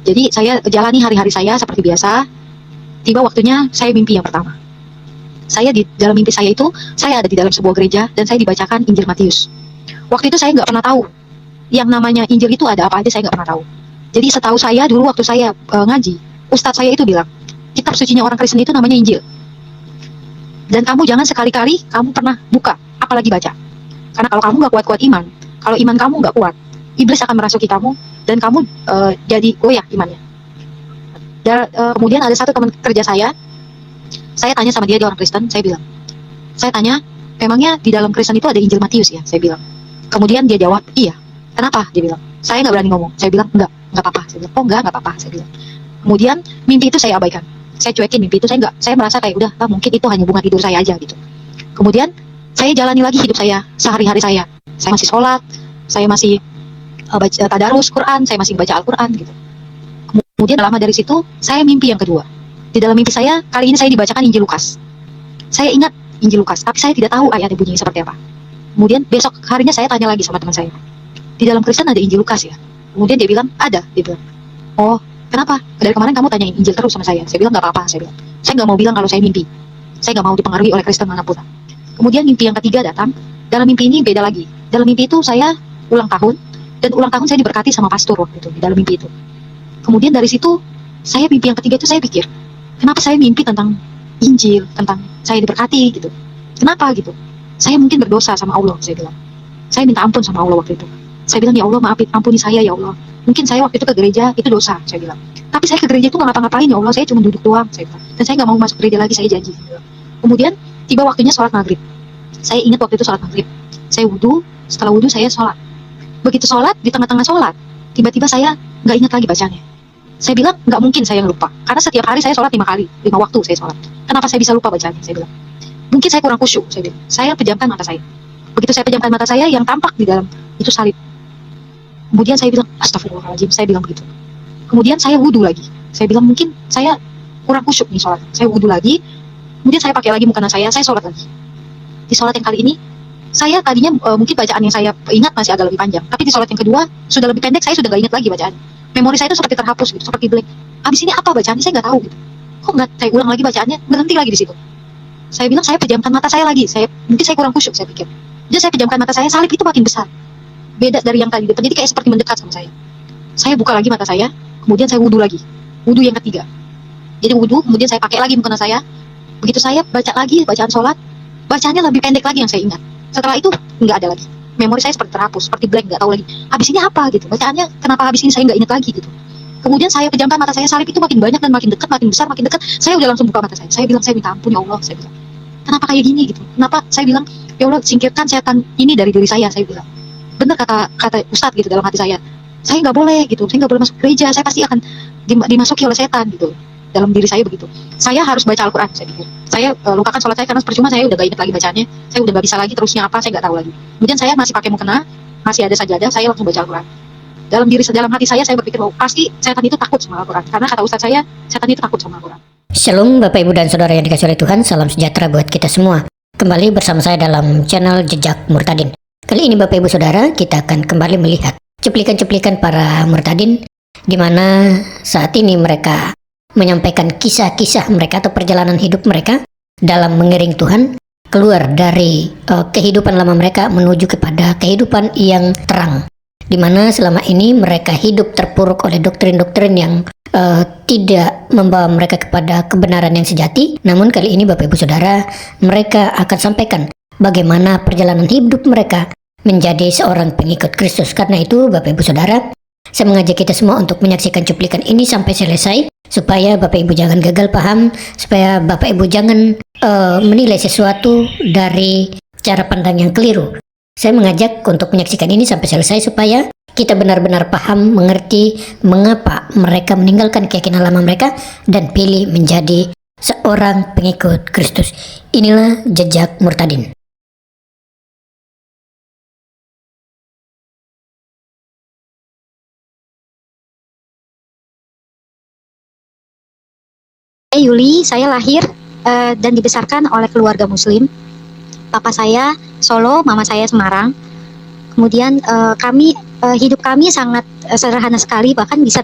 Jadi saya jalani hari-hari saya seperti biasa. Tiba waktunya saya mimpi yang pertama. Saya di dalam mimpi saya itu, saya ada di dalam sebuah gereja dan saya dibacakan Injil Matius. Waktu itu saya nggak pernah tahu yang namanya Injil itu ada apa aja, saya nggak pernah tahu. Jadi setahu saya dulu waktu saya ngaji, Ustadz saya itu bilang, kitab sucinya orang Kristen itu namanya Injil. Dan kamu jangan sekali-kali kamu pernah buka, apalagi baca. Karena kalau kamu nggak kuat-kuat iman, kalau iman kamu nggak kuat, iblis akan merasuki kamu dan kamu jadi goyah imannya. Dan kemudian ada satu teman kerja saya tanya sama dia orang Kristen, saya bilang, saya tanya, emangnya di dalam Kristen itu ada Injil Matius ya? Saya bilang. Kemudian dia jawab, iya. Kenapa? Dia bilang. Saya nggak berani ngomong. Saya bilang, nggak apa-apa. Saya bilang, oh nggak apa-apa. Saya bilang. Kemudian mimpi itu saya abaikan. Saya cuekin mimpi itu, saya merasa kayak udah, mungkin itu hanya bunga tidur saya aja gitu. Kemudian saya jalani lagi hidup saya, sehari-hari saya. Saya masih sholat, saya masih baca tadarus Quran, saya masih baca Al-Quran gitu. Kemudian lama dari situ, saya mimpi yang kedua. Di dalam mimpi saya, kali ini saya dibacakan Injil Lukas. Saya ingat Injil Lukas, tapi saya tidak tahu ayatnya bunyinya seperti apa. Kemudian besok harinya saya tanya lagi sama teman saya, di dalam Kristen ada Injil Lukas ya? Kemudian dia bilang, ada. Dia bilang, oh kenapa? Dari kemarin kamu tanyain Injil terus sama saya. Saya bilang, nggak apa-apa. Saya bilang, saya nggak mau bilang kalau saya mimpi. Saya nggak mau dipengaruhi oleh Kristen manapun. Kemudian mimpi yang ketiga datang. Dalam mimpi ini beda lagi. Dalam mimpi itu saya ulang tahun, dan ulang tahun saya diberkati sama pastor waktu itu, di dalam mimpi itu. Kemudian dari situ, saya mimpi yang ketiga itu saya pikir, kenapa saya mimpi tentang Injil, tentang saya diberkati gitu. Kenapa gitu? Saya mungkin berdosa sama Allah, saya bilang. Saya minta ampun sama Allah waktu itu. Saya bilang, ya Allah ampuni saya ya Allah. Mungkin saya waktu itu ke gereja, itu dosa, saya bilang. Tapi saya ke gereja itu nggak ngapa-ngapain ya Allah, saya cuma duduk doang, saya bilang. Dan saya nggak mau masuk gereja lagi, saya janji. Kemudian, tiba waktunya sholat maghrib. Saya ingat waktu itu sholat maghrib. Saya wudhu, setelah wudhu saya sholat. Begitu sholat, di tengah-tengah sholat, tiba-tiba saya nggak ingat lagi bacanya. Saya bilang, nggak mungkin saya lupa. Karena setiap hari saya sholat 5 kali, 5 waktu saya sholat. Kenapa saya bisa lupa bacanya, saya bilang. Mungkin saya kurang khusyuk, saya bilang. Saya pejamkan mata saya. Begitu saya pejamkan mata saya, yang tampak di dalam itu salib. Kemudian saya bilang, astagfirullahaladzim, saya bilang begitu. Kemudian saya wudhu lagi. Saya bilang, mungkin saya kurang khusyuk nih sholat. Saya wudhu lagi, kemudian saya pakai lagi mukena saya sholat lagi. Di sholat yang kali ini, saya tadinya mungkin bacaan yang saya ingat masih agak lebih panjang. Tapi di sholat yang kedua, sudah lebih pendek, saya sudah gak ingat lagi bacaan. Memori saya itu seperti terhapus gitu, seperti blank. Abis ini apa bacaannya, saya nggak tahu gitu. Kok nggak saya ulang lagi bacaannya, berhenti lagi di situ. Saya bilang, saya pejamkan mata saya lagi. Mungkin saya kurang khusyuk, saya pikir. Jadi saya pejamkan mata saya, salib itu makin besar. Beda dari yang tadi depan, jadi kayak seperti mendekat sama saya. Saya buka lagi mata saya, kemudian saya wudhu lagi. Wudhu yang ketiga. Jadi wudhu, kemudian saya pakai lagi mukena saya. Begitu saya baca lagi, bacaan sholat, bacaannya lebih pendek lagi yang saya ingat. Setelah itu, nggak ada lagi. Memori saya seperti terhapus, seperti blank, nggak tahu lagi. Habis ini apa gitu, bacaannya kenapa habis ini saya nggak ingat lagi gitu. Kemudian saya pejamkan mata saya, salib itu makin banyak dan makin dekat, makin besar, makin dekat. Saya udah langsung buka mata saya. Saya bilang, saya minta ampun ya Allah, saya bilang. Kenapa kayak gini gitu? Kenapa? Saya bilang, ya Allah, singkirkan setan ini dari diri saya bilang. Benar kata Ustadz gitu dalam hati saya. Saya nggak boleh gitu, saya nggak boleh masuk gereja, saya pasti akan dimasuki oleh setan gitu. Dalam diri saya begitu. Saya harus baca Al-Quran, saya pikir. Saya lupakan sholat saya karena percuma, saya udah gak ingat lagi bacaannya. Saya udah gak bisa lagi terusnya apa, saya nggak tahu lagi. Kemudian saya masih pakai mukena, masih ada sajadah, saya langsung baca Al-Quran. Dalam hati saya berpikir, oh, pasti setan itu takut sama Al-Quran. Karena kata Ustadz saya, setan itu takut sama Al-Quran. Shalom Bapak Ibu dan Saudara yang dikasihi oleh Tuhan, salam sejahtera buat kita semua. Kembali bersama saya dalam channel Jejak Murtadin. Kali ini Bapak Ibu Saudara, kita akan kembali melihat cuplikan-cuplikan para murtadin, di mana saat ini mereka menyampaikan kisah-kisah mereka atau perjalanan hidup mereka dalam mengiring Tuhan, keluar dari kehidupan lama mereka menuju kepada kehidupan yang terang, di mana selama ini mereka hidup terpuruk oleh doktrin-doktrin yang tidak membawa mereka kepada kebenaran yang sejati. Namun kali ini Bapak Ibu Saudara, mereka akan sampaikan bagaimana perjalanan hidup mereka menjadi seorang pengikut Kristus. Karena itu Bapak Ibu Saudara, saya mengajak kita semua untuk menyaksikan cuplikan ini sampai selesai, supaya Bapak Ibu jangan gagal paham, supaya Bapak Ibu jangan menilai sesuatu dari cara pandang yang keliru. Saya mengajak untuk menyaksikan ini sampai selesai supaya kita benar-benar paham, mengerti mengapa mereka meninggalkan keyakinan lama mereka dan pilih menjadi seorang pengikut Kristus. Inilah Jejak Murtadin. Yuli, saya lahir dan dibesarkan oleh keluarga Muslim. Papa saya Solo, mama saya Semarang. Kemudian hidup kami sangat sederhana sekali, bahkan bisa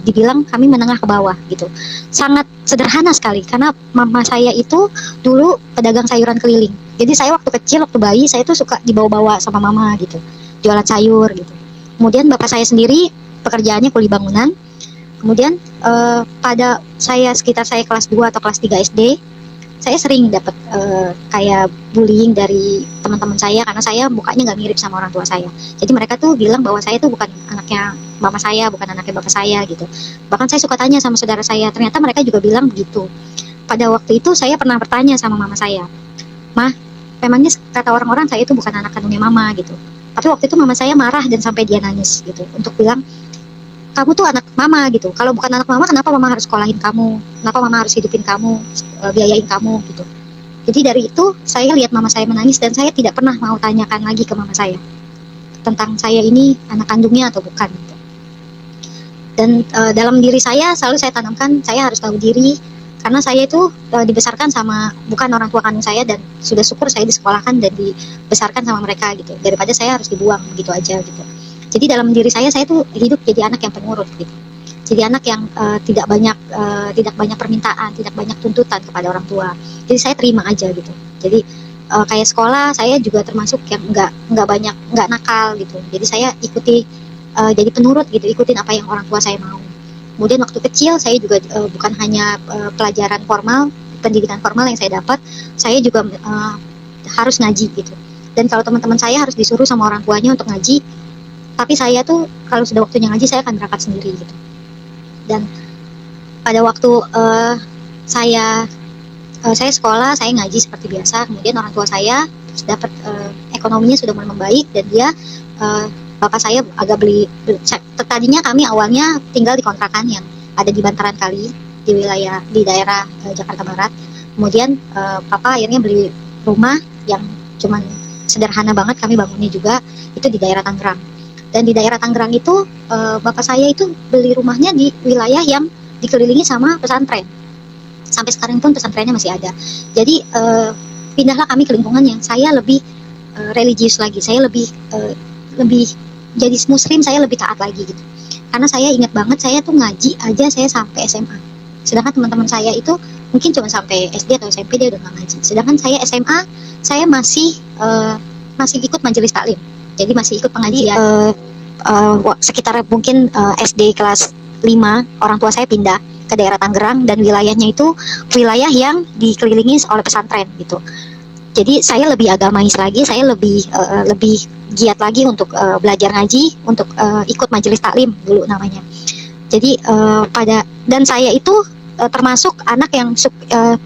dibilang kami menengah ke bawah gitu. Sangat sederhana sekali karena mama saya itu dulu pedagang sayuran keliling. Jadi saya waktu kecil, waktu bayi, saya tuh suka dibawa-bawa sama mama gitu, jualan sayur gitu. Kemudian bapak saya sendiri pekerjaannya kuli bangunan. Kemudian pada sekitar saya kelas 2 atau kelas 3 SD, saya sering dapat kayak bullying dari teman-teman saya karena saya mukanya nggak mirip sama orang tua saya. Jadi mereka tuh bilang bahwa saya tuh bukan anaknya mama saya, bukan anaknya bapak saya gitu. Bahkan saya suka tanya sama saudara saya, ternyata mereka juga bilang begitu. Pada waktu itu saya pernah bertanya sama mama saya, "Mah, memangnya kata orang-orang saya itu bukan anak kandungnya mama gitu." Tapi waktu itu mama saya marah dan sampai dia nangis gitu untuk bilang, "Kamu tuh anak mama gitu. Kalau bukan anak mama, kenapa mama harus sekolahin kamu? Kenapa mama harus hidupin kamu, biayain kamu gitu." Jadi dari itu saya lihat mama saya menangis dan saya tidak pernah mau tanyakan lagi ke mama saya tentang saya ini anak kandungnya atau bukan gitu. Dan dalam diri saya selalu saya tanamkan saya harus tahu diri karena saya itu dibesarkan sama bukan orang tua kandung saya dan sudah syukur saya disekolahkan dan dibesarkan sama mereka gitu. Daripada saya harus dibuang begitu aja gitu. Jadi dalam diri saya tuh hidup jadi anak yang penurut gitu. Jadi anak yang tidak banyak permintaan, tidak banyak tuntutan kepada orang tua. Jadi saya terima aja gitu. Jadi kayak sekolah saya juga termasuk yang nggak nakal gitu. Jadi saya ikuti jadi penurut gitu, ikutin apa yang orang tua saya mau. Kemudian waktu kecil saya juga bukan hanya pelajaran formal, pendidikan formal yang saya dapat, saya juga harus ngaji gitu. Dan kalau teman-teman saya harus disuruh sama orang tuanya untuk ngaji, tapi saya tuh kalau sudah waktunya ngaji saya akan berangkat sendiri gitu. Dan pada waktu saya sekolah, saya ngaji seperti biasa. Kemudian orang tua saya dapat ekonominya sudah mulai membaik dan dia bapak saya agak tadinya kami awalnya tinggal di kontrakan yang ada di bantaran kali di daerah Jakarta Barat. Kemudian papa akhirnya beli rumah yang cuman sederhana banget, kami bangunnya juga itu di daerah Tangerang. Dan di daerah Tangerang itu bapak saya itu beli rumahnya di wilayah yang dikelilingi sama pesantren. Sampai sekarang pun pesantrennya masih ada. Jadi pindahlah kami ke lingkungan yang saya lebih religius lagi. Saya lebih jadi muslim, saya lebih taat lagi gitu. Karena saya ingat banget saya tuh ngaji aja saya sampai SMA. Sedangkan teman-teman saya itu mungkin cuma sampai SD atau SMP dia udah nggak ngaji. Sedangkan saya SMA, saya masih ikut majelis taklim. Jadi masih ikut pengajian. Sekitar mungkin SD kelas 5, orang tua saya pindah ke daerah Tangerang dan wilayahnya itu wilayah yang dikelilingi oleh pesantren gitu. Jadi saya lebih agamais lagi, saya lebih giat lagi untuk belajar ngaji, untuk ikut majelis taklim dulu namanya. Jadi dan saya itu termasuk anak yang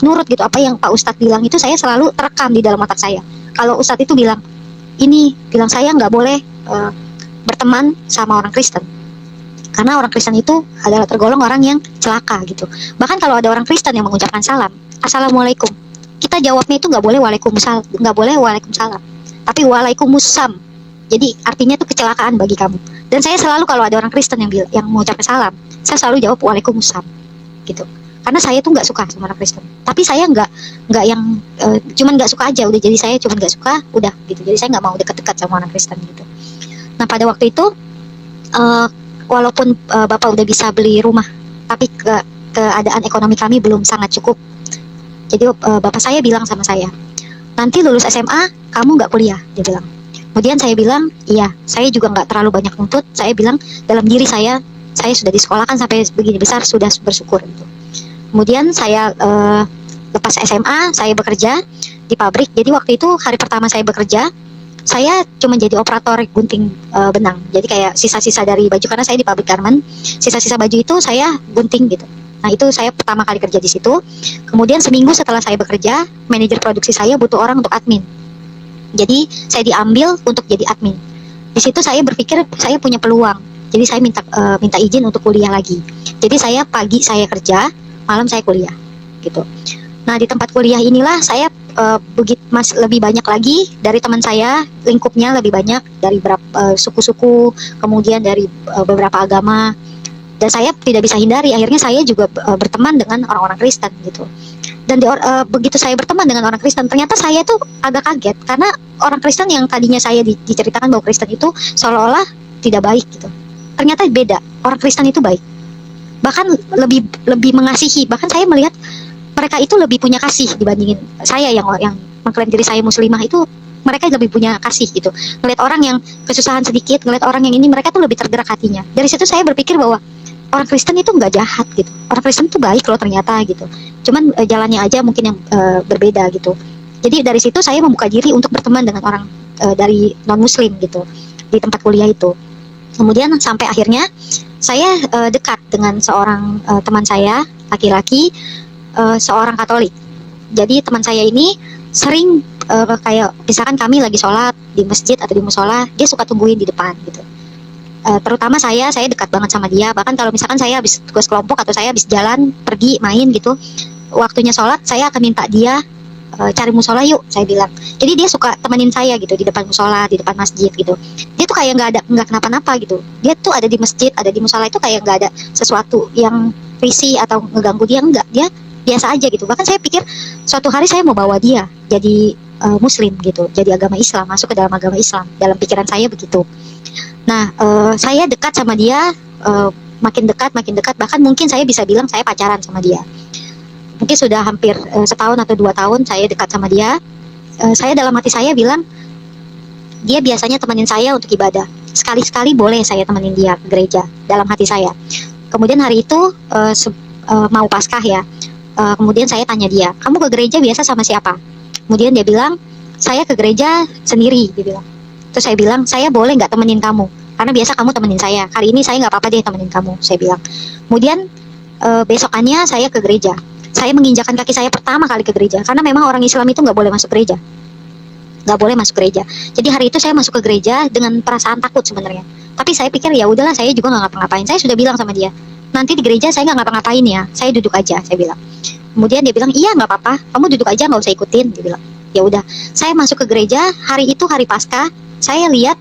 nurut gitu, apa yang Pak Ustadz bilang itu saya selalu terekam di dalam otak saya. Kalau Ustadz itu bilang saya nggak boleh berteman sama orang Kristen. Karena orang Kristen itu adalah tergolong orang yang celaka gitu. Bahkan kalau ada orang Kristen yang mengucapkan salam, Assalamualaikum, kita jawabnya itu nggak boleh Waalaikumsalam, tapi Waalaikumsalam. Jadi artinya itu kecelakaan bagi kamu. Dan saya selalu kalau ada orang Kristen yang mengucapkan salam, saya selalu jawab Waalaikumsalam gitu. Karena saya tuh nggak suka sama orang Kristen. Tapi saya nggak yang cuman nggak suka aja udah. Jadi saya cuman nggak suka udah gitu. Jadi saya nggak mau dekat-dekat sama orang Kristen gitu. Nah pada waktu itu walaupun bapak udah bisa beli rumah, tapi keadaan ekonomi kami belum sangat cukup. Jadi bapak saya bilang sama saya, nanti lulus SMA kamu nggak kuliah, dia bilang. Kemudian saya bilang, iya, saya juga nggak terlalu banyak nuntut. Saya bilang dalam diri saya sudah disekolahkan sampai begini besar, sudah bersyukur gitu. Kemudian saya lepas SMA, saya bekerja di pabrik. Jadi waktu itu hari pertama saya bekerja, saya cuma jadi operator gunting benang. Jadi kayak sisa-sisa dari baju, karena saya di pabrik garment, sisa-sisa baju itu saya gunting gitu. Nah itu saya pertama kali kerja di situ. Kemudian seminggu setelah saya bekerja, manajer produksi saya butuh orang untuk admin. Jadi saya diambil untuk jadi admin. Di situ saya berpikir saya punya peluang. Jadi saya minta izin untuk kuliah lagi. Jadi saya pagi saya kerja, malam saya kuliah gitu. Nah di tempat kuliah inilah saya lebih banyak lagi dari teman saya, lingkupnya lebih banyak dari suku-suku, kemudian dari beberapa agama. Dan saya tidak bisa hindari, akhirnya saya juga berteman dengan orang-orang Kristen gitu. Dan begitu saya berteman dengan orang Kristen, ternyata saya tuh agak kaget karena orang Kristen yang tadinya saya diceritakan bahwa Kristen itu seolah-olah tidak baik gitu. Ternyata beda, orang Kristen itu baik. bahkan lebih lebih mengasihi. Bahkan saya melihat mereka itu lebih punya kasih dibandingin saya yang mengklaim diri saya muslimah itu. Mereka lebih punya kasih gitu. Ngeliat orang yang kesusahan sedikit, ngeliat orang yang ini, mereka tuh lebih tergerak hatinya. Dari situ saya berpikir bahwa orang Kristen itu nggak jahat gitu. Orang Kristen itu baik loh ternyata gitu. Cuman jalannya aja mungkin yang berbeda gitu. Jadi dari situ saya membuka diri untuk berteman dengan orang dari non Muslim gitu di tempat kuliah itu. Kemudian sampai akhirnya saya dekat dengan seorang teman saya laki-laki, seorang Katolik. Jadi teman saya ini sering kayak misalkan kami lagi sholat di masjid atau di musola, dia suka tungguin di depan gitu. Terutama saya dekat banget sama dia. Bahkan kalau misalkan saya habis tugas kelompok atau saya habis jalan pergi main gitu, waktunya sholat saya akan minta dia cari musola yuk, saya bilang. Jadi dia suka temenin saya gitu di depan musola, di depan masjid gitu. Dia tuh kayak nggak kenapa-napa gitu. Dia tuh ada di masjid, ada di musola itu kayak nggak ada sesuatu yang risih atau ngeganggu dia, enggak. Dia biasa aja gitu. Bahkan saya pikir suatu hari saya mau bawa dia jadi Muslim gitu, jadi agama Islam, masuk ke dalam agama Islam. Dalam pikiran saya begitu. Nah, saya dekat sama dia, makin dekat, bahkan mungkin saya bisa bilang saya pacaran sama dia. Mungkin sudah hampir setahun atau 2 tahun saya dekat sama dia. Saya dalam hati saya bilang, dia biasanya temenin saya untuk ibadah. Sekali-sekali boleh saya temenin dia ke gereja, dalam hati saya. Kemudian hari itu mau Paskah ya. Kemudian saya tanya dia, kamu ke gereja biasa sama siapa? Kemudian dia bilang, saya ke gereja sendiri, dia bilang. Terus saya bilang, saya boleh nggak temenin kamu? Karena biasa kamu temenin saya. Kali ini saya nggak apa-apa deh temenin kamu, saya bilang. Kemudian besokannya saya ke gereja. Saya menginjakan kaki saya pertama kali ke gereja. Karena memang orang Islam itu nggak boleh masuk gereja. Nggak boleh masuk gereja. Jadi hari itu saya masuk ke gereja dengan perasaan takut sebenarnya. Tapi saya pikir ya udahlah, saya juga nggak ngapa-ngapain. Saya sudah bilang sama dia, nanti di gereja saya nggak ngapa-ngapain ya. Saya duduk aja, saya bilang. Kemudian dia bilang, iya nggak apa-apa, kamu duduk aja nggak usah ikutin, dia bilang. Ya udah, saya masuk ke gereja. Hari itu hari Paskah. Saya lihat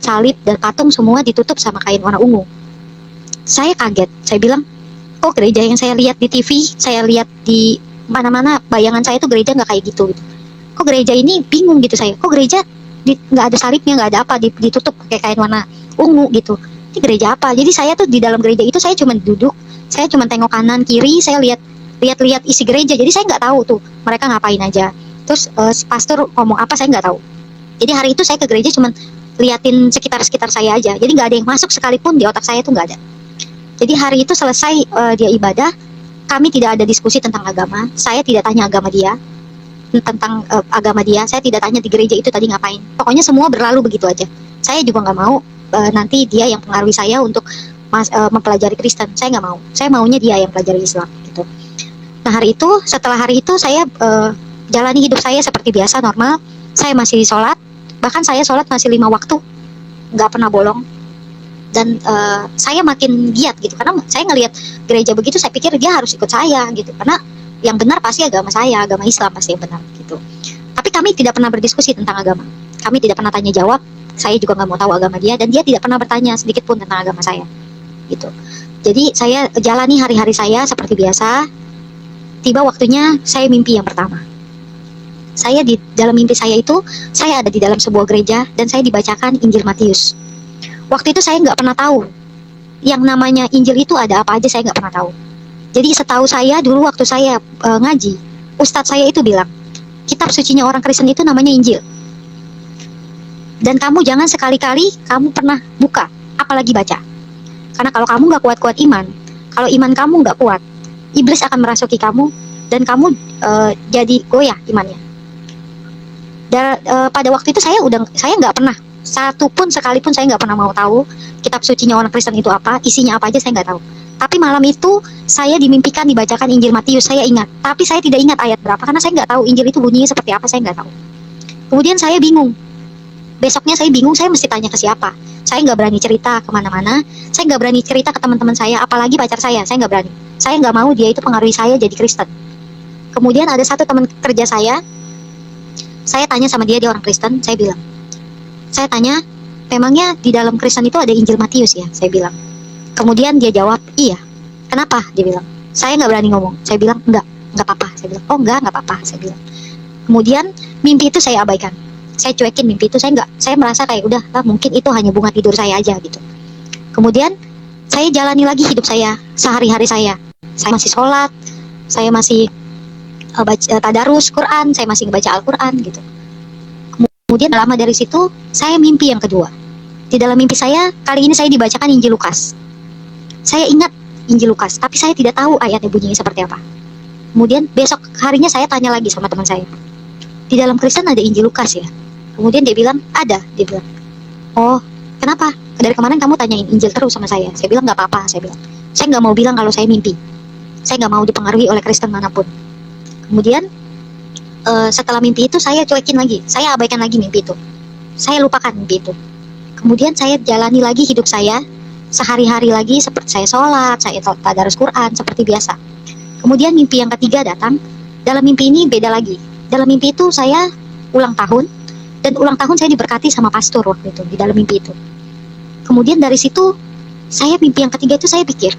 salib dan patung semua ditutup sama kain warna ungu. Saya kaget. Saya bilang, kok gereja yang saya lihat di TV, saya lihat di mana-mana, bayangan saya tuh gereja nggak kayak gitu. Kok gereja ini bingung gitu saya. Kok gereja nggak ada salibnya, nggak ada apa, ditutup pakai kain warna ungu gitu. Ini gereja apa? Jadi saya tuh di dalam gereja itu saya cuma duduk, saya cuma tengok kanan kiri, saya lihat isi gereja. Jadi saya nggak tahu tuh mereka ngapain aja. Terus pastor ngomong apa saya nggak tahu. Jadi hari itu saya ke gereja cuma liatin sekitar saya aja. Jadi nggak ada yang masuk sekalipun, di otak saya tuh nggak ada. Jadi hari itu selesai dia ibadah, kami tidak ada diskusi tentang agama. Saya tidak tanya agama dia, tentang agama dia. Saya tidak tanya di gereja itu tadi ngapain. Pokoknya semua berlalu begitu aja. Saya juga nggak mau nanti dia yang pengaruhi saya untuk mempelajari Kristen. Saya nggak mau. Saya maunya dia yang pelajari Islam gitu. Nah setelah hari itu saya jalani hidup saya seperti biasa, normal. Saya masih sholat, bahkan saya sholat masih 5 waktu, nggak pernah bolong. Dan saya makin giat gitu, karena saya ngelihat gereja begitu, saya pikir dia harus ikut saya gitu, karena yang benar pasti agama saya, agama Islam pasti yang benar gitu. Tapi kami tidak pernah berdiskusi tentang agama, kami tidak pernah tanya jawab. Saya juga nggak mau tahu agama dia, dan dia tidak pernah bertanya sedikit pun tentang agama saya gitu. Jadi saya jalani hari-hari saya seperti biasa. Tiba waktunya saya mimpi yang pertama. Saya di dalam mimpi saya itu, saya ada di dalam sebuah gereja dan saya dibacakan Injil Matius. Waktu itu saya nggak pernah tahu yang namanya Injil itu ada apa aja, saya nggak pernah tahu. Jadi setahu saya dulu waktu saya ngaji, ustadz saya itu bilang, kitab sucinya orang Kristen itu namanya Injil. Dan kamu jangan sekali-kali kamu pernah buka, apalagi baca. Karena kalau kamu nggak kuat-kuat iman, kalau iman kamu nggak kuat, iblis akan merasuki kamu dan kamu jadi goyah imannya. Pada waktu itu saya nggak pernah, satu pun sekalipun saya nggak pernah mau tahu kitab sucinya orang Kristen itu apa, isinya apa aja saya nggak tahu. Tapi malam itu saya dimimpikan dibacakan Injil Matius, saya ingat. Tapi saya tidak ingat ayat berapa karena saya nggak tahu Injil itu bunyinya seperti apa, saya nggak tahu. Kemudian saya bingung. Besoknya saya bingung, saya mesti tanya ke siapa. Saya nggak berani cerita kemana-mana, saya nggak berani cerita ke teman-teman saya, apalagi pacar saya nggak berani. Saya nggak mau dia itu pengaruhi saya jadi Kristen. Kemudian ada satu teman kerja saya tanya sama dia orang Kristen, saya tanya, memangnya di dalam Kristen itu ada Injil Matius ya? Saya bilang. Kemudian dia jawab, iya. Kenapa? Dia bilang. Saya nggak berani ngomong. Saya bilang, nggak apa-apa. Saya bilang, oh nggak apa-apa. Saya bilang. Kemudian mimpi itu saya abaikan. Saya cuekin mimpi itu, saya merasa kayak udah lah, mungkin itu hanya bunga tidur saya aja gitu. Kemudian saya jalani lagi hidup saya, sehari-hari saya. Saya masih sholat, saya masih baca tadarus Quran, saya masih baca Al-Quran gitu. Kemudian lama dari situ, saya mimpi yang kedua. Di dalam mimpi saya, kali ini saya dibacakan Injil Lukas. Saya ingat Injil Lukas, tapi saya tidak tahu ayatnya bunyinya seperti apa. Kemudian besok harinya saya tanya lagi sama teman saya, di dalam Kristen ada Injil Lukas ya? Kemudian dia bilang, ada. Dia bilang, oh kenapa? Dari kemarin kamu tanyain Injil terus sama saya. Saya bilang, nggak apa-apa. Saya bilang, saya nggak mau bilang kalau saya mimpi. Saya nggak mau dipengaruhi oleh Kristen manapun. Kemudian setelah mimpi itu saya cuekin lagi, saya abaikan lagi mimpi itu, saya lupakan mimpi itu. Kemudian saya jalani lagi hidup saya sehari-hari lagi, seperti saya sholat, saya tadarus Quran seperti biasa. Kemudian mimpi yang ketiga datang. Dalam mimpi ini beda lagi. Dalam mimpi itu saya ulang tahun, dan ulang tahun saya diberkati sama pastor waktu itu di dalam mimpi itu. Kemudian dari situ saya mimpi yang ketiga itu saya pikir,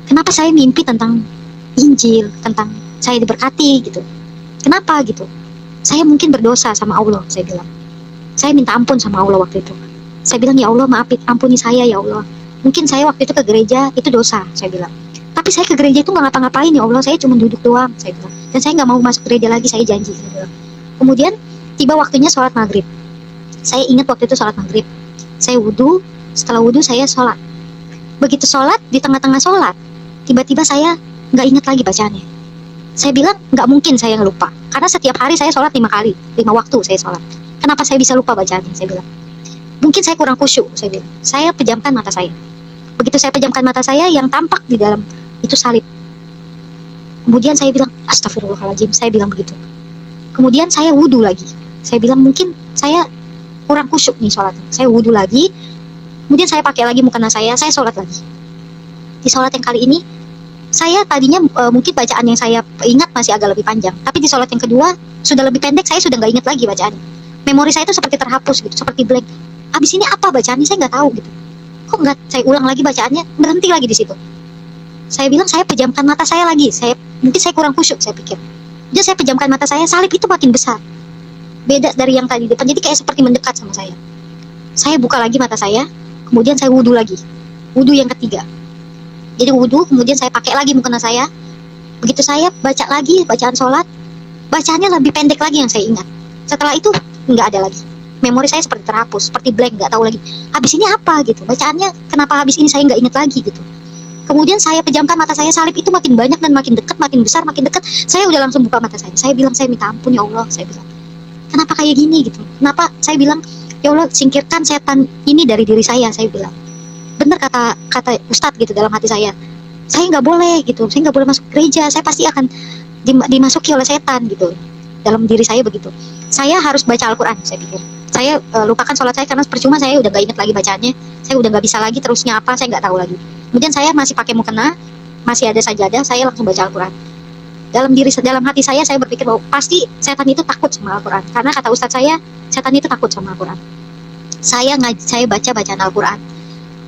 kenapa saya mimpi tentang Injil, tentang saya diberkati gitu. Kenapa gitu? Saya mungkin berdosa sama Allah, saya bilang. Saya minta ampun sama Allah waktu itu. Saya bilang, ya Allah ampuni saya ya Allah. Mungkin saya waktu itu ke gereja, itu dosa, saya bilang. Tapi saya ke gereja itu nggak ngapa-ngapain ya Allah, saya cuma duduk doang, saya bilang. Dan saya nggak mau masuk gereja lagi, saya janji, saya bilang. Kemudian tiba waktunya sholat maghrib. Saya ingat waktu itu sholat maghrib. Saya wudhu, setelah wudhu saya sholat. Begitu sholat, di tengah-tengah sholat, tiba-tiba saya nggak ingat lagi bacaannya. Saya bilang, nggak mungkin saya lupa. Karena setiap hari saya sholat 5 kali. 5 waktu saya sholat. Kenapa saya bisa lupa bacaannya? Saya bilang, mungkin saya kurang khusyuk, saya bilang. Saya pejamkan mata saya. Begitu saya pejamkan mata saya, yang tampak di dalam itu salib. Kemudian saya bilang, astagfirullahaladzim, saya bilang begitu. Kemudian saya wudhu lagi. Saya bilang, mungkin saya kurang khusyuk nih sholatnya. Saya wudhu lagi. Kemudian saya pakai lagi mukena saya sholat lagi. Di sholat yang kali ini, saya tadinya mungkin bacaan yang saya ingat masih agak lebih panjang, tapi di sholat yang kedua sudah lebih pendek, saya sudah nggak ingat lagi bacaannya. Memori saya itu seperti terhapus gitu, seperti blank. Abis ini apa bacaannya saya nggak tahu gitu. Kok nggak saya ulang lagi bacaannya, berhenti lagi di situ. Saya bilang, saya pejamkan mata saya lagi. Mungkin saya kurang khusyuk, saya pikir. Jadi saya pejamkan mata saya, salib itu makin besar, beda dari yang tadi depan. Jadi kayak seperti mendekat sama saya. Saya buka lagi mata saya, kemudian saya wudhu lagi, wudhu yang ketiga. Jadi wudhu, kemudian saya pakai lagi mukena saya. Begitu saya baca lagi bacaan sholat, bacaannya lebih pendek lagi yang saya ingat. Setelah itu nggak ada lagi. Memori saya seperti terhapus, seperti blank, nggak tahu lagi. Habis ini apa gitu? Bacaannya kenapa habis ini saya nggak ingat lagi gitu. Kemudian saya pejamkan mata saya, salib itu makin banyak dan makin dekat, makin besar, makin dekat. Saya udah langsung buka mata saya. Saya bilang, saya minta ampun ya Allah, saya bilang. Kenapa kayak gini gitu? Kenapa? Saya bilang, ya Allah, singkirkan setan ini dari diri saya bilang. Benar kata Ustadz gitu dalam hati saya nggak boleh gitu, saya nggak boleh masuk gereja, saya pasti akan dimasuki oleh setan gitu. Dalam diri saya begitu, saya harus baca Al-Quran. Saya pikir saya lupakan sholat saya karena percuma, saya udah nggak ingat lagi bacaannya, saya udah nggak bisa lagi terusnya apa, saya nggak tahu lagi. Kemudian saya masih pakai mukena, masih ada sajadah, saya langsung baca Al-Quran. Dalam hati saya berpikir bahwa pasti setan itu takut sama Al-Quran, karena kata Ustadz saya, setan itu takut sama Al-Quran. Saya baca bacaan Al-Quran.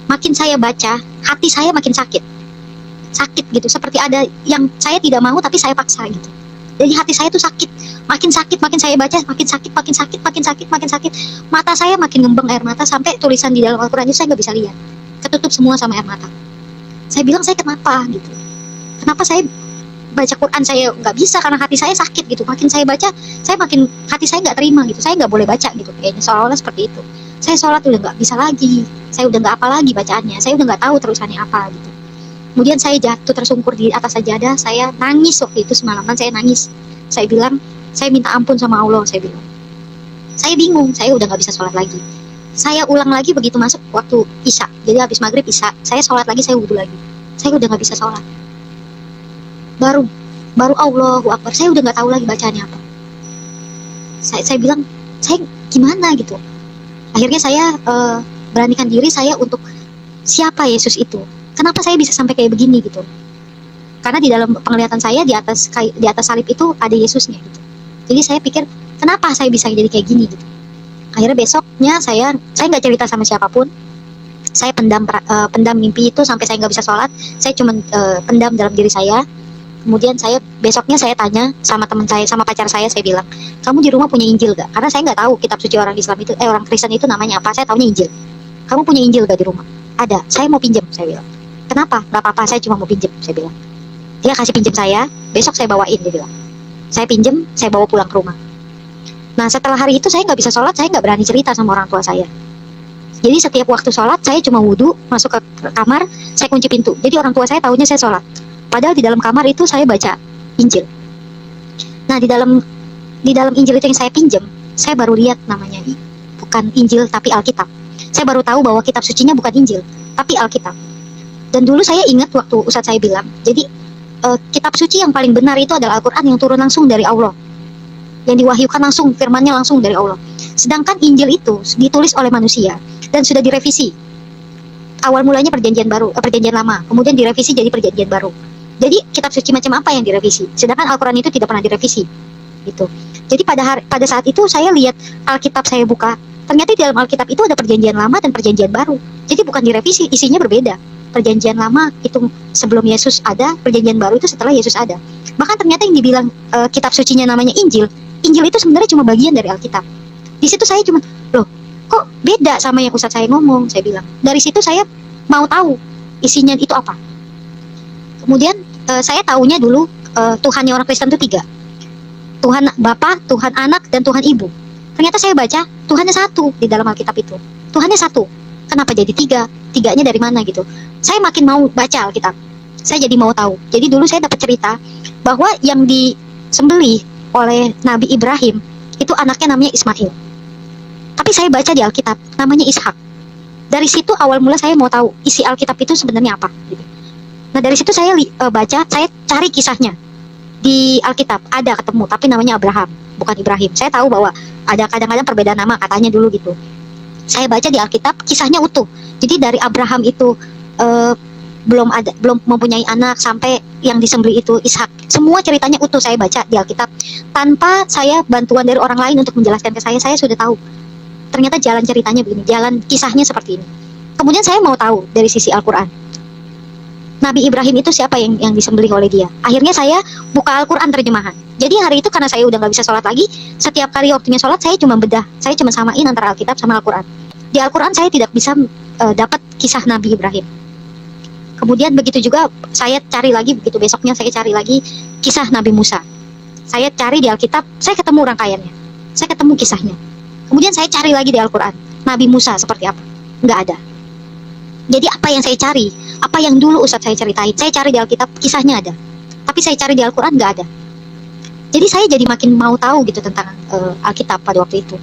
Makin saya baca, hati saya makin sakit gitu, seperti ada yang saya tidak mau tapi saya paksa gitu. Jadi hati saya tuh sakit, makin saya baca, makin sakit. Mata saya makin ngembang air mata, sampai tulisan di dalam Al-Quran itu saya nggak bisa lihat, ketutup semua sama air mata. Saya bilang, saya kenapa gitu? Kenapa saya baca Quran saya nggak bisa karena hati saya sakit gitu. Makin saya baca, saya makin hati saya nggak terima gitu. Saya nggak boleh baca gitu, kayaknya seolah-olah seperti itu. Saya sholat udah nggak bisa lagi, saya udah nggak apa lagi bacaannya, saya udah nggak tahu terusannya apa gitu. Kemudian saya jatuh tersungkur di atas sajadah, saya nangis waktu itu semalaman, saya nangis. Saya bilang, saya minta ampun sama Allah, saya bilang. Saya bingung, saya udah nggak bisa sholat lagi. Saya ulang lagi begitu masuk waktu Isya, jadi habis maghrib Isya, saya sholat lagi, saya wudhu lagi. Saya udah nggak bisa sholat. Baru Allahu Akbar, saya udah nggak tahu lagi bacaannya apa. Saya bilang, saya gimana gitu. Akhirnya saya beranikan diri saya untuk, siapa Yesus itu? Kenapa saya bisa sampai kayak begini gitu? Karena di dalam penglihatan saya di atas salib itu ada Yesusnya gitu. Jadi saya pikir, kenapa saya bisa jadi kayak gini gitu? Akhirnya besoknya saya nggak cerita sama siapapun. Saya pendam mimpi itu sampai saya nggak bisa sholat. Saya cuma pendam dalam diri saya. Kemudian besoknya saya tanya sama teman saya, sama pacar saya bilang, kamu di rumah punya Injil gak? Karena saya nggak tahu kitab suci orang Islam itu, orang Kristen itu namanya apa. Saya taunya Injil. Kamu punya Injil gak di rumah? Ada. Saya mau pinjam, saya bilang. Kenapa? Nggak apa-apa, saya cuma mau pinjem, saya bilang. Dia kasih pinjem saya, besok saya bawain, dia bilang. Saya pinjem, saya bawa pulang ke rumah. Nah setelah hari itu saya nggak bisa sholat, saya nggak berani cerita sama orang tua saya. Jadi setiap waktu sholat saya cuma wudhu, masuk ke kamar, saya kunci pintu. Jadi orang tua saya tahunya saya sholat. Padahal di dalam kamar itu saya baca Injil. Nah di dalam Injil itu yang saya pinjam, saya baru lihat namanya bukan Injil tapi Alkitab. Saya baru tahu bahwa kitab sucinya bukan Injil tapi Alkitab. Dan dulu saya ingat waktu Ustadz saya bilang, jadi kitab suci yang paling benar itu adalah Al-Quran yang turun langsung dari Allah, yang diwahyukan langsung, firmannya langsung dari Allah. Sedangkan Injil itu ditulis oleh manusia dan sudah direvisi. Awal mulanya perjanjian baru, perjanjian lama, kemudian direvisi jadi perjanjian baru. Jadi kitab suci macam apa yang direvisi? Sedangkan Al-Quran itu tidak pernah direvisi. Gitu. Jadi pada saat itu saya lihat Alkitab, saya buka, ternyata di dalam Alkitab itu ada perjanjian lama dan perjanjian baru. Jadi bukan direvisi, isinya berbeda. Perjanjian lama itu sebelum Yesus ada, perjanjian baru itu setelah Yesus ada. Bahkan ternyata yang dibilang kitab sucinya namanya Injil, Injil itu sebenarnya cuma bagian dari Alkitab. Di situ saya cuma, loh, kok beda sama yang Ustadz saya ngomong, saya bilang. Dari situ saya mau tahu isinya itu apa. Kemudian saya taunya dulu Tuhannya orang Kristen itu 3. Tuhan Bapa, Tuhan Anak, dan Tuhan Ibu. Ternyata saya baca Tuhannya 1 di dalam Alkitab itu. Tuhannya 1. Kenapa jadi 3? 3-nya dari mana gitu? Saya makin mau baca Alkitab. Saya jadi mau tahu. Jadi dulu saya dapat cerita bahwa yang disembelih oleh Nabi Ibrahim itu anaknya namanya Ismail. Tapi saya baca di Alkitab namanya Ishak. Dari situ awal mula saya mau tahu isi Alkitab itu sebenarnya apa. Gitu. Nah dari situ saya baca, saya cari kisahnya di Alkitab, ada ketemu, tapi namanya Abraham, bukan Ibrahim. Saya tahu bahwa ada kadang-kadang perbedaan nama katanya dulu gitu. Saya baca di Alkitab kisahnya utuh. Jadi dari Abraham itu belum mempunyai anak sampai yang disembelih itu Ishak. Semua ceritanya utuh saya baca di Alkitab tanpa saya bantuan dari orang lain untuk menjelaskan ke saya sudah tahu. Ternyata jalan ceritanya begini, jalan kisahnya seperti ini. Kemudian saya mau tahu dari sisi Al-Quran. Nabi Ibrahim itu siapa yang disembelih oleh dia? Akhirnya saya buka Al-Quran terjemahan. Jadi hari itu karena saya udah nggak bisa sholat lagi, setiap kali waktunya sholat saya cuma bedah, saya cuma samain antara Alkitab sama Al-Quran. Di Al-Quran saya tidak bisa dapat kisah Nabi Ibrahim. Kemudian begitu juga saya cari lagi, begitu besoknya saya cari lagi kisah Nabi Musa. Saya cari di Alkitab, saya ketemu rangkaiannya, saya ketemu kisahnya. Kemudian saya cari lagi di Al-Quran, Nabi Musa seperti apa? Nggak ada. Jadi apa yang saya cari, apa yang dulu Ustadz saya ceritain, saya cari di Alkitab, kisahnya ada. Tapi saya cari di Al-Quran nggak ada. Jadi saya jadi makin mau tahu gitu tentang Alkitab pada waktu itu.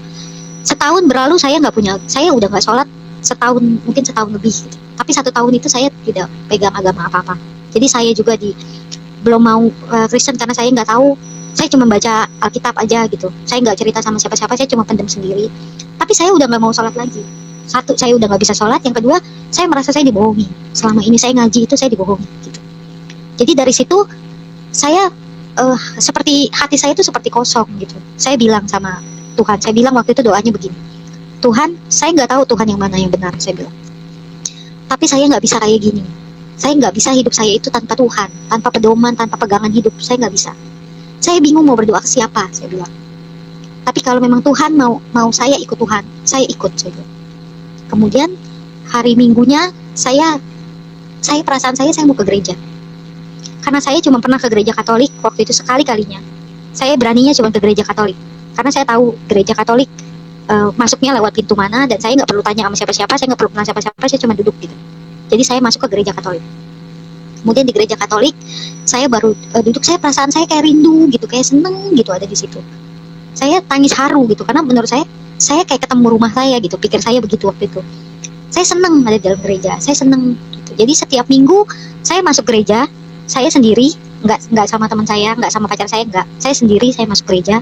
Setahun berlalu saya nggak punya, saya udah nggak sholat setahun, mungkin setahun lebih gitu. Tapi 1 tahun itu saya tidak pegang agama apa-apa. Jadi saya juga belum mau Kristen karena saya nggak tahu. Saya cuma baca Alkitab aja gitu. Saya nggak cerita sama siapa-siapa, saya cuma pendam sendiri. Tapi saya udah nggak mau sholat lagi. 1, saya udah nggak bisa sholat. Yang kedua, saya merasa saya dibohongi. Selama ini saya ngaji itu saya dibohongi gitu. Jadi dari situ saya seperti hati saya itu seperti kosong gitu. Saya bilang sama Tuhan, saya bilang waktu itu doanya begini, Tuhan, saya nggak tahu Tuhan yang mana yang benar, saya bilang. Tapi saya nggak bisa kayak gini. Saya nggak bisa hidup saya itu tanpa Tuhan, tanpa pedoman, tanpa pegangan hidup. Saya nggak bisa. Saya bingung mau berdoa ke siapa, saya bilang. Tapi kalau memang Tuhan mau saya ikut Tuhan, saya ikut, saya bilang. Kemudian hari Minggunya saya perasaan saya mau ke gereja. Karena saya cuma pernah ke gereja Katolik waktu itu sekali-kalinya. Saya beraninya cuma ke gereja Katolik. Karena saya tahu gereja Katolik masuknya lewat pintu mana, dan saya nggak perlu tanya sama siapa-siapa, saya nggak perlu kenal siapa-siapa, saya cuma duduk gitu. Jadi saya masuk ke gereja Katolik. Kemudian di gereja Katolik saya baru duduk, saya perasaan saya kayak rindu gitu, kayak seneng gitu ada di situ. Saya tangis haru gitu karena menurut saya kayak ketemu rumah saya gitu, pikir saya begitu waktu itu. Saya seneng ada di dalam gereja, saya seneng gitu. Jadi setiap minggu saya masuk gereja, saya sendiri, nggak sama teman saya, nggak sama pacar saya, nggak. Saya sendiri, saya masuk gereja.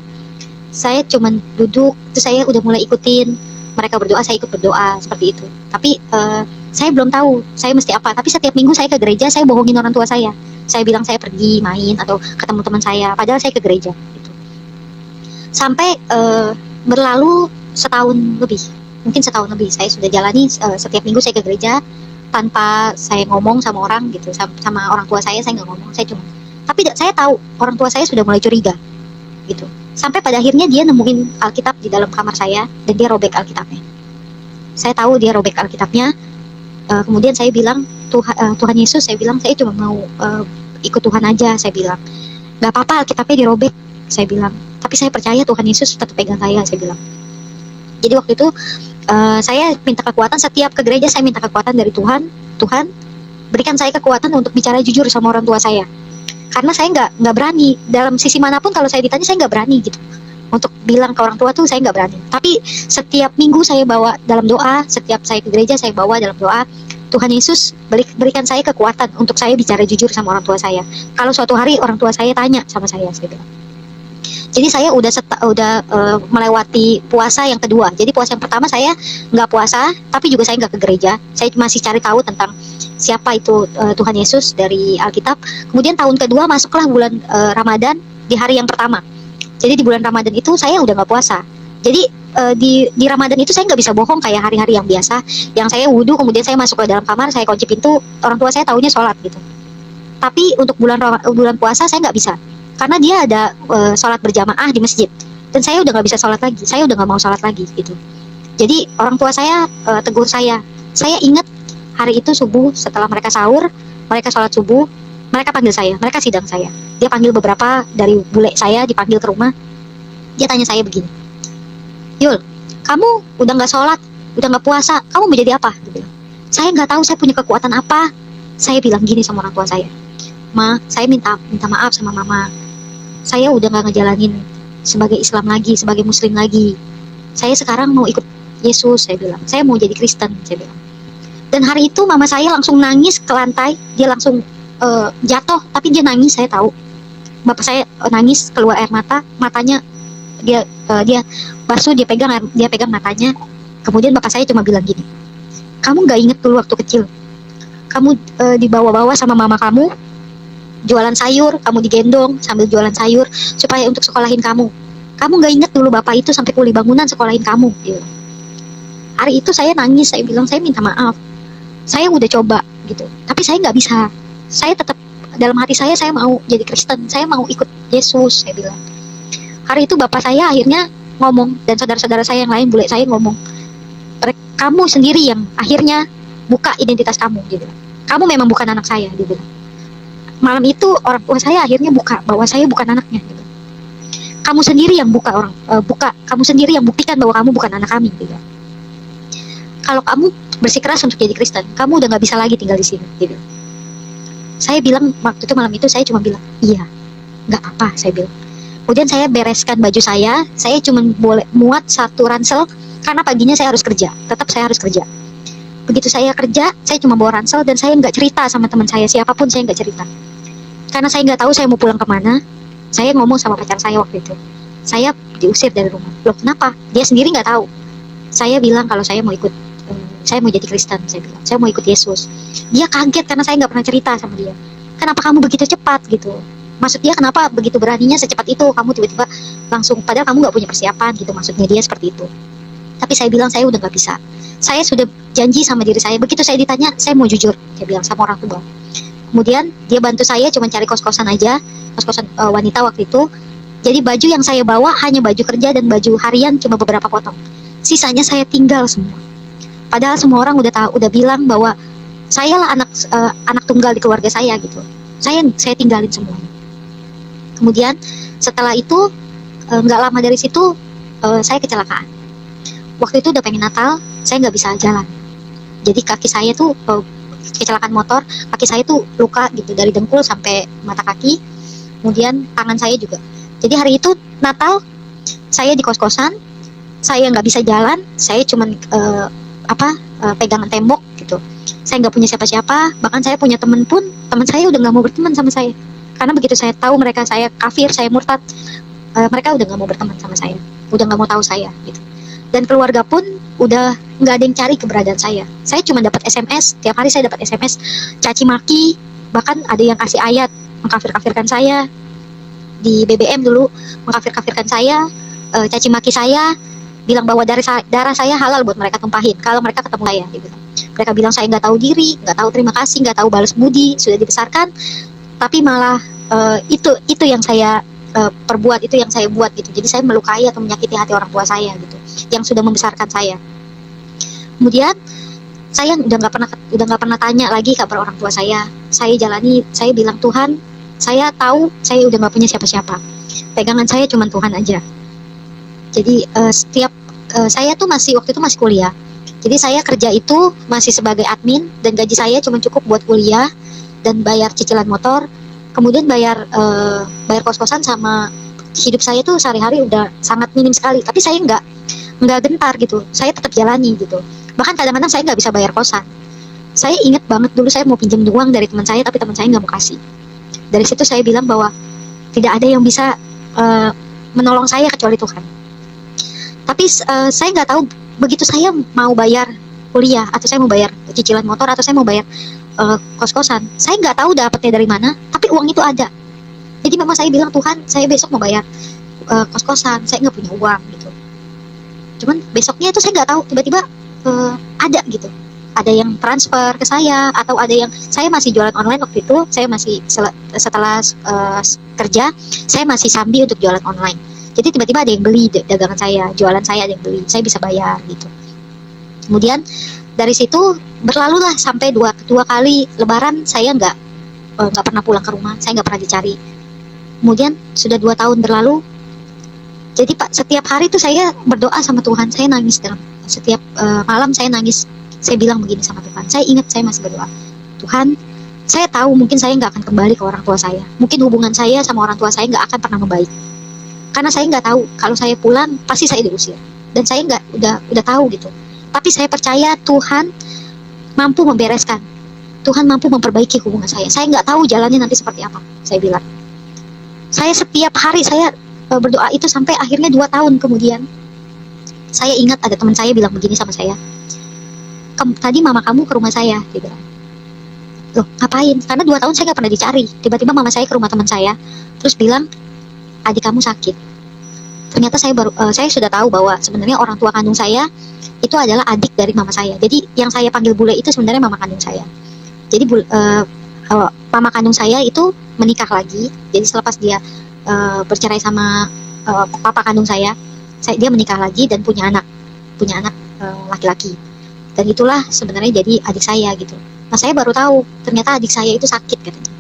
Saya cuman duduk, terus saya udah mulai ikutin mereka berdoa, saya ikut berdoa seperti itu. Tapi saya belum tahu saya mesti apa. Tapi setiap minggu saya ke gereja, saya bohongin orang tua saya. Saya bilang saya pergi main atau ketemu teman saya, padahal saya ke gereja. Gitu. Sampai berlalu setahun lebih, mungkin setahun lebih. Saya sudah jalani setiap minggu saya ke gereja tanpa saya ngomong sama orang gitu, sama orang tua saya nggak ngomong. Saya cuma, tapi saya tahu orang tua saya sudah mulai curiga gitu. Sampai pada akhirnya dia nemuin Alkitab di dalam kamar saya dan dia robek Alkitabnya. Saya tahu dia robek Alkitabnya. Kemudian saya bilang, Tuhan Yesus, saya bilang saya cuma mau ikut Tuhan aja, saya bilang. Gak apa-apa Alkitabnya dirobek, saya bilang. Tapi saya percaya Tuhan Yesus tetap pegang saya bilang. Jadi waktu itu saya minta kekuatan, setiap ke gereja saya minta kekuatan dari Tuhan. Tuhan berikan saya kekuatan untuk bicara jujur sama orang tua saya. Karena saya nggak berani dalam sisi manapun, kalau saya ditanya saya nggak berani gitu. Untuk bilang ke orang tua tuh saya nggak berani. Tapi setiap minggu saya bawa dalam doa, setiap saya ke gereja saya bawa dalam doa, Tuhan Yesus berikan saya kekuatan untuk saya bicara jujur sama orang tua saya. Kalau suatu hari orang tua saya tanya sama saya bilang. Jadi saya udah melewati puasa yang kedua. Jadi puasa yang pertama saya nggak puasa, tapi juga saya nggak ke gereja. Saya masih cari tahu tentang siapa itu Tuhan Yesus dari Alkitab. Kemudian tahun kedua masuklah bulan Ramadan di hari yang pertama. Jadi di bulan Ramadan itu saya udah nggak puasa. Jadi di Ramadan itu saya nggak bisa bohong kayak hari-hari yang biasa. Yang saya wudhu, kemudian saya masuk ke dalam kamar, saya kunci pintu, orang tua saya taunya sholat gitu. Tapi untuk bulan puasa saya nggak bisa. Karena dia ada sholat berjamaah di masjid, dan saya udah nggak bisa sholat lagi, saya udah nggak mau sholat lagi gitu. Jadi orang tua saya tegur saya ingat hari itu subuh setelah mereka sahur, mereka sholat subuh, mereka panggil saya, mereka sidang saya. Dia panggil beberapa dari bule saya, dipanggil ke rumah. Dia tanya saya begini, Yul, kamu udah nggak sholat, udah nggak puasa, kamu mau jadi apa? Dia bilang. Saya nggak tahu saya punya kekuatan apa. Saya bilang gini sama orang tua saya, Ma, saya minta maaf sama mama. Saya udah gak ngejalanin sebagai Islam lagi, sebagai Muslim lagi. Saya sekarang mau ikut Yesus, saya bilang. Saya mau jadi Kristen, saya bilang. Dan hari itu mama saya langsung nangis ke lantai. Dia langsung jatuh, tapi dia nangis, saya tahu. Bapak saya nangis, keluar air mata. Matanya dia basuh, dia pegang matanya. Kemudian bapak saya cuma bilang gini, kamu gak inget dulu waktu kecil, kamu dibawa-bawa sama mama kamu jualan sayur, kamu digendong sambil jualan sayur supaya untuk sekolahin kamu. Kamu gak inget dulu bapak itu sampai kuli bangunan sekolahin kamu gitu. Hari itu saya nangis, saya bilang saya minta maaf. Saya udah coba gitu, tapi saya nggak bisa. Saya tetap dalam hati saya mau jadi Kristen, saya mau ikut Yesus, saya bilang. Hari itu bapak saya akhirnya ngomong, dan saudara-saudara saya yang lain, bule saya ngomong, kamu sendiri yang akhirnya buka identitas kamu gitu. Kamu memang bukan anak saya gitu. Malam itu orang tua saya akhirnya buka bahwa saya bukan anaknya gitu. Kamu sendiri yang kamu sendiri yang buktikan bahwa kamu bukan anak kami gitu. Kalau kamu bersikeras untuk jadi Kristen, kamu udah nggak bisa lagi tinggal di sini gitu. Saya bilang waktu itu, malam itu saya cuma bilang iya, nggak apa, saya bilang. Kemudian saya bereskan baju saya cuma boleh muat satu ransel karena paginya saya harus kerja, tetap saya harus kerja. Begitu saya kerja, saya cuma bawa ransel, dan saya nggak cerita sama teman saya, siapapun saya nggak cerita. Karena saya nggak tahu saya mau pulang kemana. Saya ngomong sama pacar saya waktu itu, saya diusir dari rumah. Loh kenapa? Dia sendiri nggak tahu. Saya bilang kalau saya mau jadi Kristen, saya bilang saya mau ikut Yesus. Dia kaget karena saya nggak pernah cerita sama dia. Kenapa kamu begitu cepat gitu? Maksud dia kenapa begitu beraninya secepat itu kamu tiba-tiba langsung, padahal kamu nggak punya persiapan gitu, maksudnya dia seperti itu. Tapi saya bilang saya udah nggak bisa. Saya sudah janji sama diri saya, begitu saya ditanya, saya mau jujur, saya bilang sama orang tua. Kemudian dia bantu saya cuma cari kos-kosan aja, kos-kosan wanita waktu itu. Jadi baju yang saya bawa hanya baju kerja dan baju harian cuma beberapa potong. Sisanya saya tinggal semua. Padahal semua orang udah bilang bahwa saya lah anak tunggal di keluarga saya gitu. Saya tinggalin semuanya. Kemudian setelah itu nggak lama dari situ saya kecelakaan. Waktu itu udah pengen Natal, saya nggak bisa jalan. Jadi kaki saya tuh kecelakaan motor, kaki saya tuh luka gitu dari dengkul sampai mata kaki. Kemudian tangan saya juga. Jadi hari itu Natal, saya di kos-kosan, saya nggak bisa jalan, saya cuman pegangan tembok gitu. Saya nggak punya siapa-siapa, bahkan saya punya teman saya udah nggak mau berteman sama saya. Karena begitu saya tahu mereka saya kafir, saya murtad, mereka udah nggak mau berteman sama saya, udah nggak mau tahu saya gitu. Dan keluarga pun udah nggak ada yang cari keberadaan saya. Saya cuma dapat SMS, tiap hari saya dapat SMS caci maki, bahkan ada yang kasih ayat mengkafir-kafirkan saya di BBM dulu, mengkafir-kafirkan saya, caci maki saya, bilang bahwa darah saya halal buat mereka tumpahin kalau mereka ketemu saya gitu. Mereka bilang saya nggak tahu diri, nggak tahu terima kasih, nggak tahu balas budi, sudah dibesarkan, tapi malah itu yang saya perbuat, itu yang saya buat gitu. Jadi saya melukai atau menyakiti hati orang tua saya gitu, yang sudah membesarkan saya. Kemudian saya udah nggak pernah tanya lagi kabar orang tua saya. Saya jalani, saya bilang Tuhan, saya tahu saya udah nggak punya siapa-siapa. Pegangan saya cuma Tuhan aja. Jadi saya tuh waktu itu masih kuliah. Jadi saya kerja itu masih sebagai admin dan gaji saya cuma cukup buat kuliah dan bayar cicilan motor, kemudian bayar kos-kosan, sama hidup saya tuh sehari-hari udah sangat minim sekali. Tapi saya nggak gentar gitu. Saya tetap jalani gitu. Bahkan kadang-kadang saya nggak bisa bayar kosan. Saya ingat banget dulu saya mau pinjam uang dari teman saya, tapi teman saya nggak mau kasih. Dari situ saya bilang bahwa tidak ada yang bisa menolong saya kecuali Tuhan. Tapi saya nggak tahu begitu saya mau bayar kuliah, atau saya mau bayar cicilan motor, atau saya mau bayar kos-kosan, saya nggak tahu dapatnya dari mana, tapi uang itu ada. Jadi memang saya bilang, Tuhan, saya besok mau bayar kos-kosan, saya nggak punya uang gitu. Cuman besoknya itu saya nggak tahu, tiba-tiba ada gitu, ada yang transfer ke saya, atau ada yang, saya masih jualan online waktu itu, saya masih setelah kerja, saya masih sambil untuk jualan online. Jadi tiba-tiba ada yang beli dagangan saya, jualan saya ada yang beli, saya bisa bayar gitu. Kemudian dari situ berlalulah sampai dua kali Lebaran saya nggak pernah pulang ke rumah, saya nggak pernah dicari. Kemudian sudah 2 tahun berlalu. Jadi Pak, setiap hari tuh saya berdoa sama Tuhan, saya nangis dalam setiap malam saya nangis. Saya bilang begini sama Tuhan, saya ingat saya masih berdoa, Tuhan, saya tahu mungkin saya nggak akan kembali ke orang tua saya, mungkin hubungan saya sama orang tua saya nggak akan pernah membaik, karena saya nggak tahu kalau saya pulang pasti saya diusir, dan saya udah tahu gitu. Tapi saya percaya Tuhan mampu membereskan, Tuhan mampu memperbaiki hubungan saya. Saya nggak tahu jalannya nanti seperti apa, saya bilang. Saya setiap hari saya berdoa itu sampai akhirnya 2 tahun kemudian. Saya ingat ada teman saya bilang begini sama saya, tadi mama kamu ke rumah saya, dia bilang. Loh, ngapain? Karena 2 tahun saya nggak pernah dicari. Tiba-tiba mama saya ke rumah teman saya, terus bilang, adik kamu sakit. Ternyata saya sudah tahu bahwa sebenarnya orang tua kandung saya itu adalah adik dari mama saya. Jadi yang saya panggil bule itu sebenarnya mama kandung saya. Jadi mama kandung saya itu menikah lagi. Jadi selepas dia bercerai sama papa kandung saya, dia menikah lagi dan punya anak laki-laki. Dan itulah sebenarnya jadi adik saya gitu. Nah, saya baru tahu ternyata adik saya itu sakit katanya,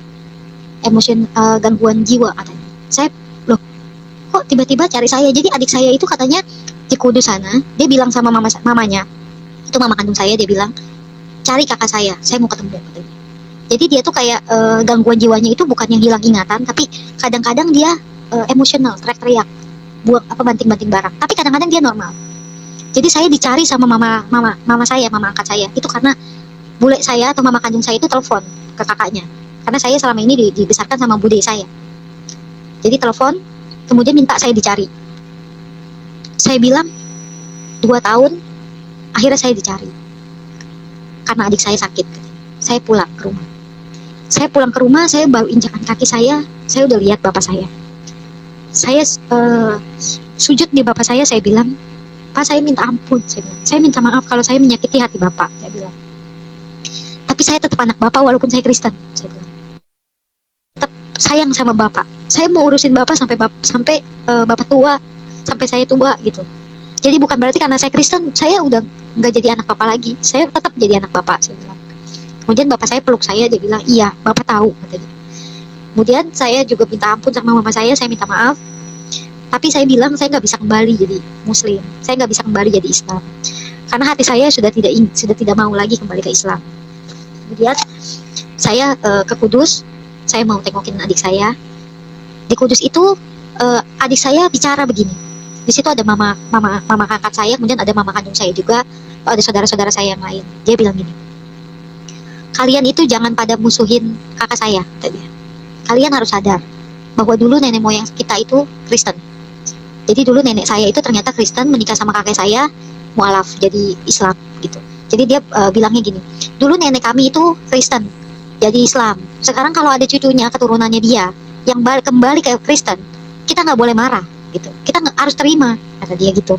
gangguan jiwa katanya. Saya, loh, kok tiba-tiba cari saya? Jadi adik saya itu katanya di Kudus sana, dia bilang sama mamanya, itu mama kandung saya, dia bilang, cari kakak saya mau ketemu katanya. Jadi dia tuh kayak gangguan jiwanya itu bukan yang hilang ingatan, tapi kadang-kadang dia emosional, teriak-teriak, banting-banting barang. Tapi kadang-kadang dia normal. Jadi saya dicari sama mama angkat saya. Itu karena bule saya atau mama kandung saya itu telepon ke kakaknya. Karena saya selama ini dibesarkan sama bude saya. Jadi telepon, kemudian minta saya dicari. Saya bilang 2 tahun, akhirnya saya dicari. Karena adik saya sakit. Saya pulang ke rumah. Saya baru injakan kaki saya udah lihat bapak saya. Saya sujud di bapak saya bilang, Pak, saya minta ampun, saya minta maaf kalau saya menyakiti hati bapak, saya bilang. Tapi saya tetap anak bapak walaupun saya Kristen, saya bilang. Tetap sayang sama bapak. Saya mau urusin bapak sampai bapak tua, sampai saya tua gitu. Jadi bukan berarti karena saya Kristen, saya udah nggak jadi anak bapak lagi. Saya tetap jadi anak bapak, saya bilang. Kemudian bapak saya peluk saya, dia bilang, iya, bapak tahu, katanya. Kemudian saya juga minta ampun sama mama saya minta maaf. Tapi saya bilang saya nggak bisa kembali jadi Muslim, saya nggak bisa kembali jadi Islam, karena hati saya sudah tidak mau lagi kembali ke Islam. Kemudian saya ke Kudus, saya mau tengokin adik saya. Di Kudus itu adik saya bicara begini. Di situ ada mama kakak saya, kemudian ada mama kandung saya juga, ada saudara-saudara saya yang lain. Dia bilang gini, kalian itu jangan pada musuhin kakak saya, tadi. Kalian harus sadar bahwa dulu nenek moyang kita itu Kristen. Jadi dulu nenek saya itu ternyata Kristen, menikah sama kakek saya mualaf, jadi Islam gitu. Jadi dia bilangnya gini, dulu nenek kami itu Kristen, jadi Islam. Sekarang kalau ada cucunya, keturunannya dia yang kembali ke Kristen, kita nggak boleh marah gitu. Kita harus terima, kata dia gitu.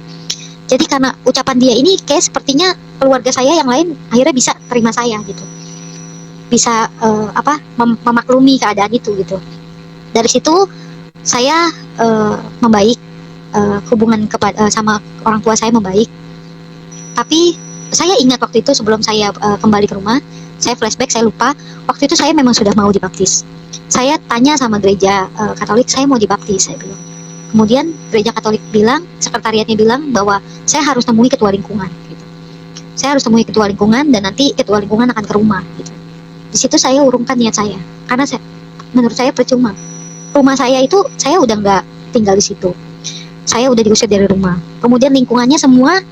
Jadi karena ucapan dia ini kayak sepertinya keluarga saya yang lain akhirnya bisa terima saya gitu. Bisa memaklumi keadaan itu gitu. Dari situ saya membaik, hubungan sama orang tua saya membaik. Tapi saya ingat waktu itu sebelum saya kembali ke rumah, saya flashback, saya lupa. Waktu itu saya memang sudah mau dibaptis. Saya tanya sama gereja Katolik, saya mau dibaptis, saya bilang. Kemudian gereja Katolik bilang, sekretariatnya bilang bahwa saya harus temui ketua lingkungan. Gitu. Saya harus temui ketua lingkungan dan nanti ketua lingkungan akan ke rumah. Gitu. Di situ saya urungkan niat saya, karena menurut saya percuma. Rumah saya itu saya udah nggak tinggal di situ. Saya udah diusir dari rumah. Kemudian lingkungannya semua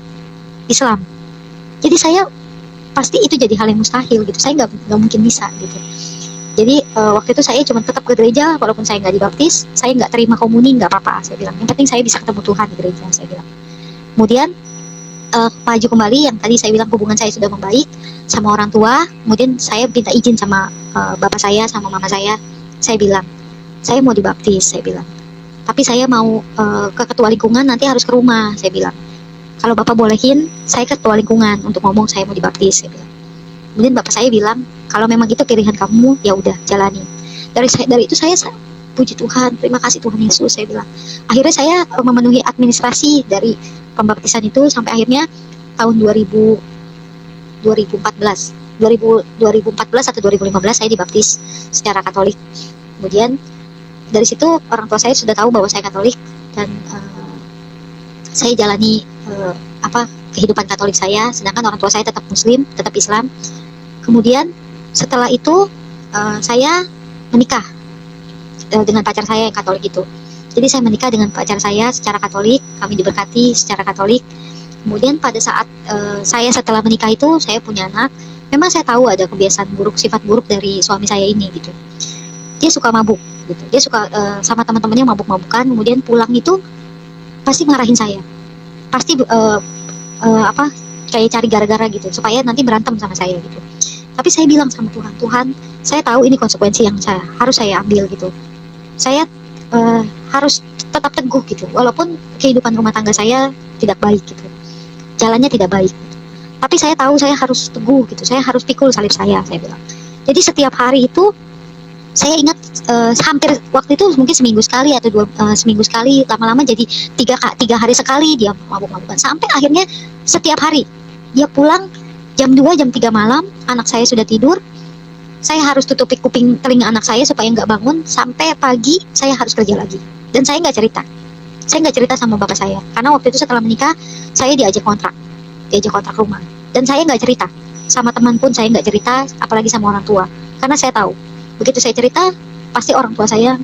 Islam. Jadi saya pasti itu jadi hal yang mustahil gitu. Saya nggak mungkin bisa gitu. Jadi waktu itu saya cuma tetap ke gereja walaupun saya nggak dibaptis, saya nggak terima komuni nggak apa-apa, saya bilang. Yang penting saya bisa ketemu Tuhan di gereja, saya bilang. Kemudian maju kembali yang tadi saya bilang hubungan saya sudah membaik sama orang tua. Kemudian saya minta izin sama bapak saya sama mama saya. Saya bilang, saya mau dibaptis, saya bilang. Tapi saya mau ke ketua lingkungan nanti harus ke rumah, saya bilang. Kalau bapak bolehin, saya ke ketua lingkungan untuk ngomong saya mau dibaptis, saya bilang. Kemudian bapak saya bilang, kalau memang itu pilihan kamu, ya udah jalani. Dari itu saya puji Tuhan, terima kasih Tuhan Yesus, saya bilang. Akhirnya saya memenuhi administrasi dari pembaptisan itu sampai akhirnya tahun 2014 atau 2015 saya dibaptis secara Katolik. Kemudian dari situ orang tua saya sudah tahu bahwa saya Katolik dan saya jalani kehidupan Katolik saya, sedangkan orang tua saya tetap Muslim, tetap Islam. Kemudian setelah itu saya menikah dengan pacar saya yang Katolik itu. Jadi saya menikah dengan pacar saya secara Katolik, kami diberkati secara Katolik. Kemudian pada saat saya setelah menikah itu saya punya anak. Memang saya tahu ada kebiasaan buruk, sifat buruk dari suami saya ini gitu. Dia suka mabuk gitu. Dia suka sama teman-temannya mabuk-mabukan. Kemudian pulang itu pasti marahin saya. Pasti kayak cari gara-gara gitu supaya nanti berantem sama saya gitu. Tapi saya bilang sama Tuhan, Tuhan, saya tahu ini konsekuensi yang harus saya ambil gitu. Saya harus tetap teguh gitu, walaupun kehidupan rumah tangga saya tidak baik gitu, jalannya tidak baik. Gitu. Tapi saya tahu saya harus teguh gitu, saya harus pikul salib saya bilang. Jadi setiap hari itu saya ingat hampir waktu itu mungkin seminggu sekali atau seminggu sekali, lama-lama jadi tiga hari sekali dia mabuk-mabukan sampai akhirnya setiap hari dia pulang jam 2 jam 3 malam, anak saya sudah tidur. Saya harus tutupi kuping telinga anak saya supaya nggak bangun sampai pagi. Saya harus kerja lagi dan saya nggak cerita. Saya nggak cerita sama bapak saya karena waktu itu setelah menikah saya diajak kontrak rumah dan saya nggak cerita sama teman pun, saya nggak cerita apalagi sama orang tua karena saya tahu begitu saya cerita pasti orang tua saya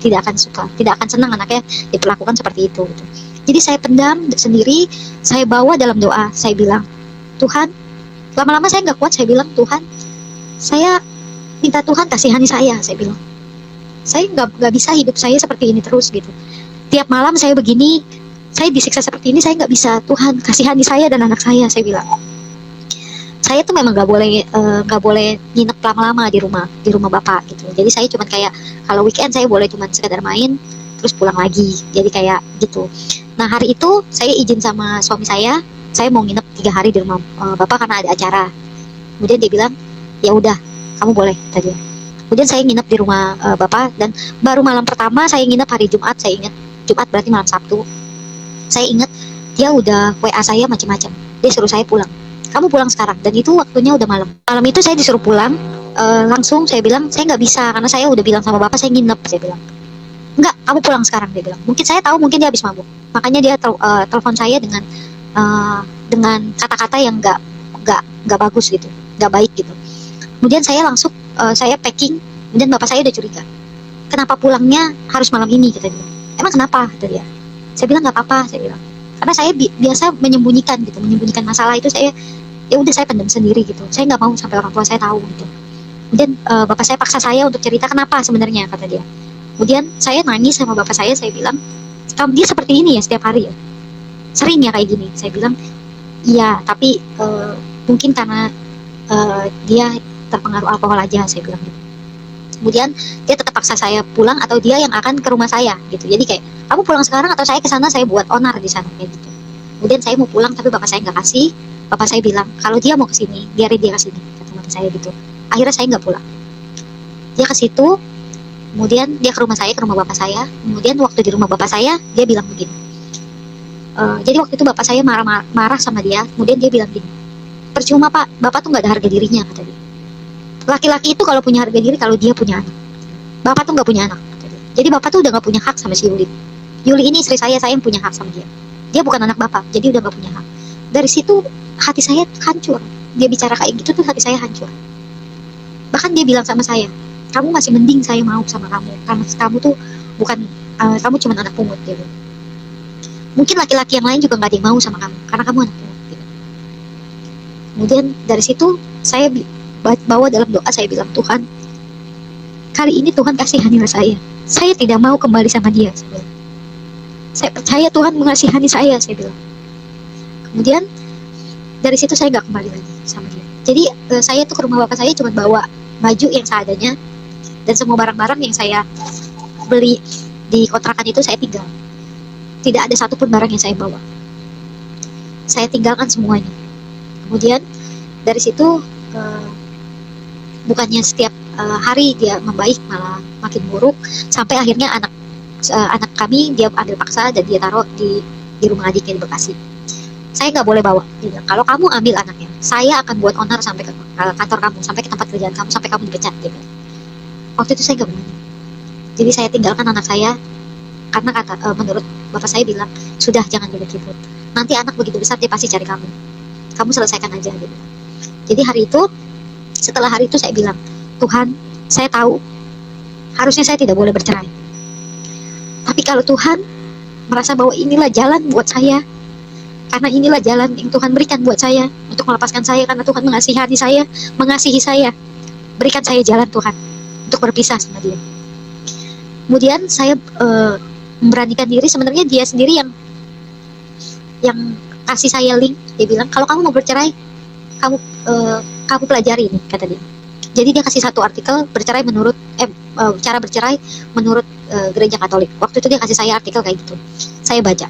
tidak akan suka, tidak akan senang anaknya diperlakukan seperti itu gitu. Jadi saya pendam sendiri, saya bawa dalam doa, saya bilang, Tuhan, lama-lama saya nggak kuat, saya bilang, Tuhan, saya minta Tuhan kasihani saya bilang. Saya nggak bisa hidup saya seperti ini terus gitu. Tiap malam saya begini, saya disiksa seperti ini, saya nggak bisa. Tuhan kasihani saya dan anak saya bilang. Saya tuh memang nggak boleh nginep lama-lama di rumah bapak gitu. Jadi saya cuma kayak kalau weekend saya boleh cuma sekedar main, terus pulang lagi. Jadi kayak gitu. Nah hari itu saya izin sama suami saya mau nginep 3 hari di rumah bapak karena ada acara. Kemudian dia bilang, ya udah, kamu boleh tadi. Kemudian saya nginep di rumah bapak dan baru malam pertama saya nginep hari Jumat. Saya ingat Jumat berarti malam Sabtu. Saya ingat dia udah WA saya macam-macam. Dia suruh saya pulang. Kamu pulang sekarang. Dan itu waktunya udah malam. Malam itu saya disuruh pulang. Langsung saya bilang saya nggak bisa karena saya udah bilang sama bapak saya nginep. Saya bilang enggak, kamu pulang sekarang, dia bilang. Mungkin saya tahu mungkin dia habis mabuk. Makanya dia telepon saya dengan kata-kata yang nggak bagus gitu, nggak baik gitu. Kemudian saya langsung saya packing. Kemudian bapak saya udah curiga. Kenapa pulangnya harus malam ini, kata dia. Emang kenapa, kata dia. Saya bilang nggak apa-apa, saya bilang. Karena saya biasa menyembunyikan masalah itu. Saya ya udah saya pendam sendiri gitu. Saya nggak mau sampai orang tua saya tahu gitu. Kemudian bapak saya paksa saya untuk cerita kenapa sebenarnya, kata dia. Kemudian saya nangis sama bapak saya bilang, dia seperti ini ya setiap hari ya? Sering ya kayak gini? Saya bilang, iya, tapi mungkin karena dia terpengaruh alkohol aja, saya bilang gitu. Kemudian dia tetap paksa saya pulang atau dia yang akan ke rumah saya gitu. Jadi kayak, kamu pulang sekarang atau saya ke sana, saya buat onar di sana kayak gitu. Kemudian saya mau pulang tapi bapak saya nggak kasih. Bapak saya bilang, kalau dia mau ke sini, biarin dia ke sini, kata bapak saya gitu. Akhirnya saya nggak pulang. Dia ke situ. Kemudian dia ke rumah bapak saya. Kemudian waktu di rumah bapak saya, dia bilang begini. Jadi waktu itu bapak saya marah sama dia. Kemudian dia bilang gini, Percuma Pak, Bapak tuh nggak ada harga dirinya, kata dia. Laki-laki itu kalau punya harga diri kalau dia punya anak. Bapak tuh nggak punya anak, kata dia. Jadi Bapak tuh udah nggak punya hak sama si Yuli. Yuli ini istri saya yang punya hak sama dia. Dia bukan anak Bapak, jadi udah nggak punya hak. Dari situ hati saya hancur. Dia bicara kayak gitu tuh hati saya hancur. Bahkan dia bilang sama saya, kamu masih mending saya mau sama kamu, karena kamu tuh bukan, kamu cuma anak pungut, dia bilang. Mungkin laki-laki yang lain juga nggak ada yang mau sama kamu, karena kamu anak pungut, gitu. Kemudian dari situ saya bawa dalam doa, saya bilang, Tuhan, kali ini Tuhan kasihanilah saya. Saya tidak mau kembali sama dia, saya bilang. Saya percaya Tuhan mengasihani saya bilang. Kemudian dari situ saya nggak kembali lagi sama dia. Jadi saya tuh ke rumah bapak saya cuma bawa baju yang seadanya, dan semua barang-barang yang saya beli di kontrakan itu saya tinggal. Tidak ada satupun barang yang saya bawa. Saya tinggalkan semuanya. Kemudian dari situ bukannya setiap hari dia membaik, malah makin buruk, sampai akhirnya anak kami dia ambil paksa dan dia taruh di rumah adiknya di Bekasi. Saya nggak boleh bawa. Dia bilang, kalau kamu ambil anaknya, saya akan buat onar sampai ke kantor kamu, sampai ke tempat kerjaan kamu, sampai kamu dipecat. Dia bilang. Waktu itu saya nggak berani. Jadi saya tinggalkan anak saya karena menurut bapak saya bilang, sudah, jangan ribut-ribut. Nanti anak begitu besar dia pasti cari kamu. Kamu selesaikan aja. Dia bilang. Jadi setelah hari itu saya bilang, Tuhan, saya tahu harusnya saya tidak boleh bercerai. Tapi kalau Tuhan merasa bahwa inilah jalan buat saya, karena inilah jalan yang Tuhan berikan buat saya untuk melepaskan saya, karena Tuhan mengasihi saya, berikan saya jalan Tuhan untuk berpisah sama dia. Kemudian saya memberanikan diri. Sebenarnya dia sendiri yang kasih saya link. Dia bilang, kalau kamu mau bercerai, kamu pelajari ini, kata dia. Jadi dia kasih satu artikel bercerai menurut cara bercerai menurut gereja Katolik. Waktu itu dia kasih saya artikel kayak gitu. Saya baca.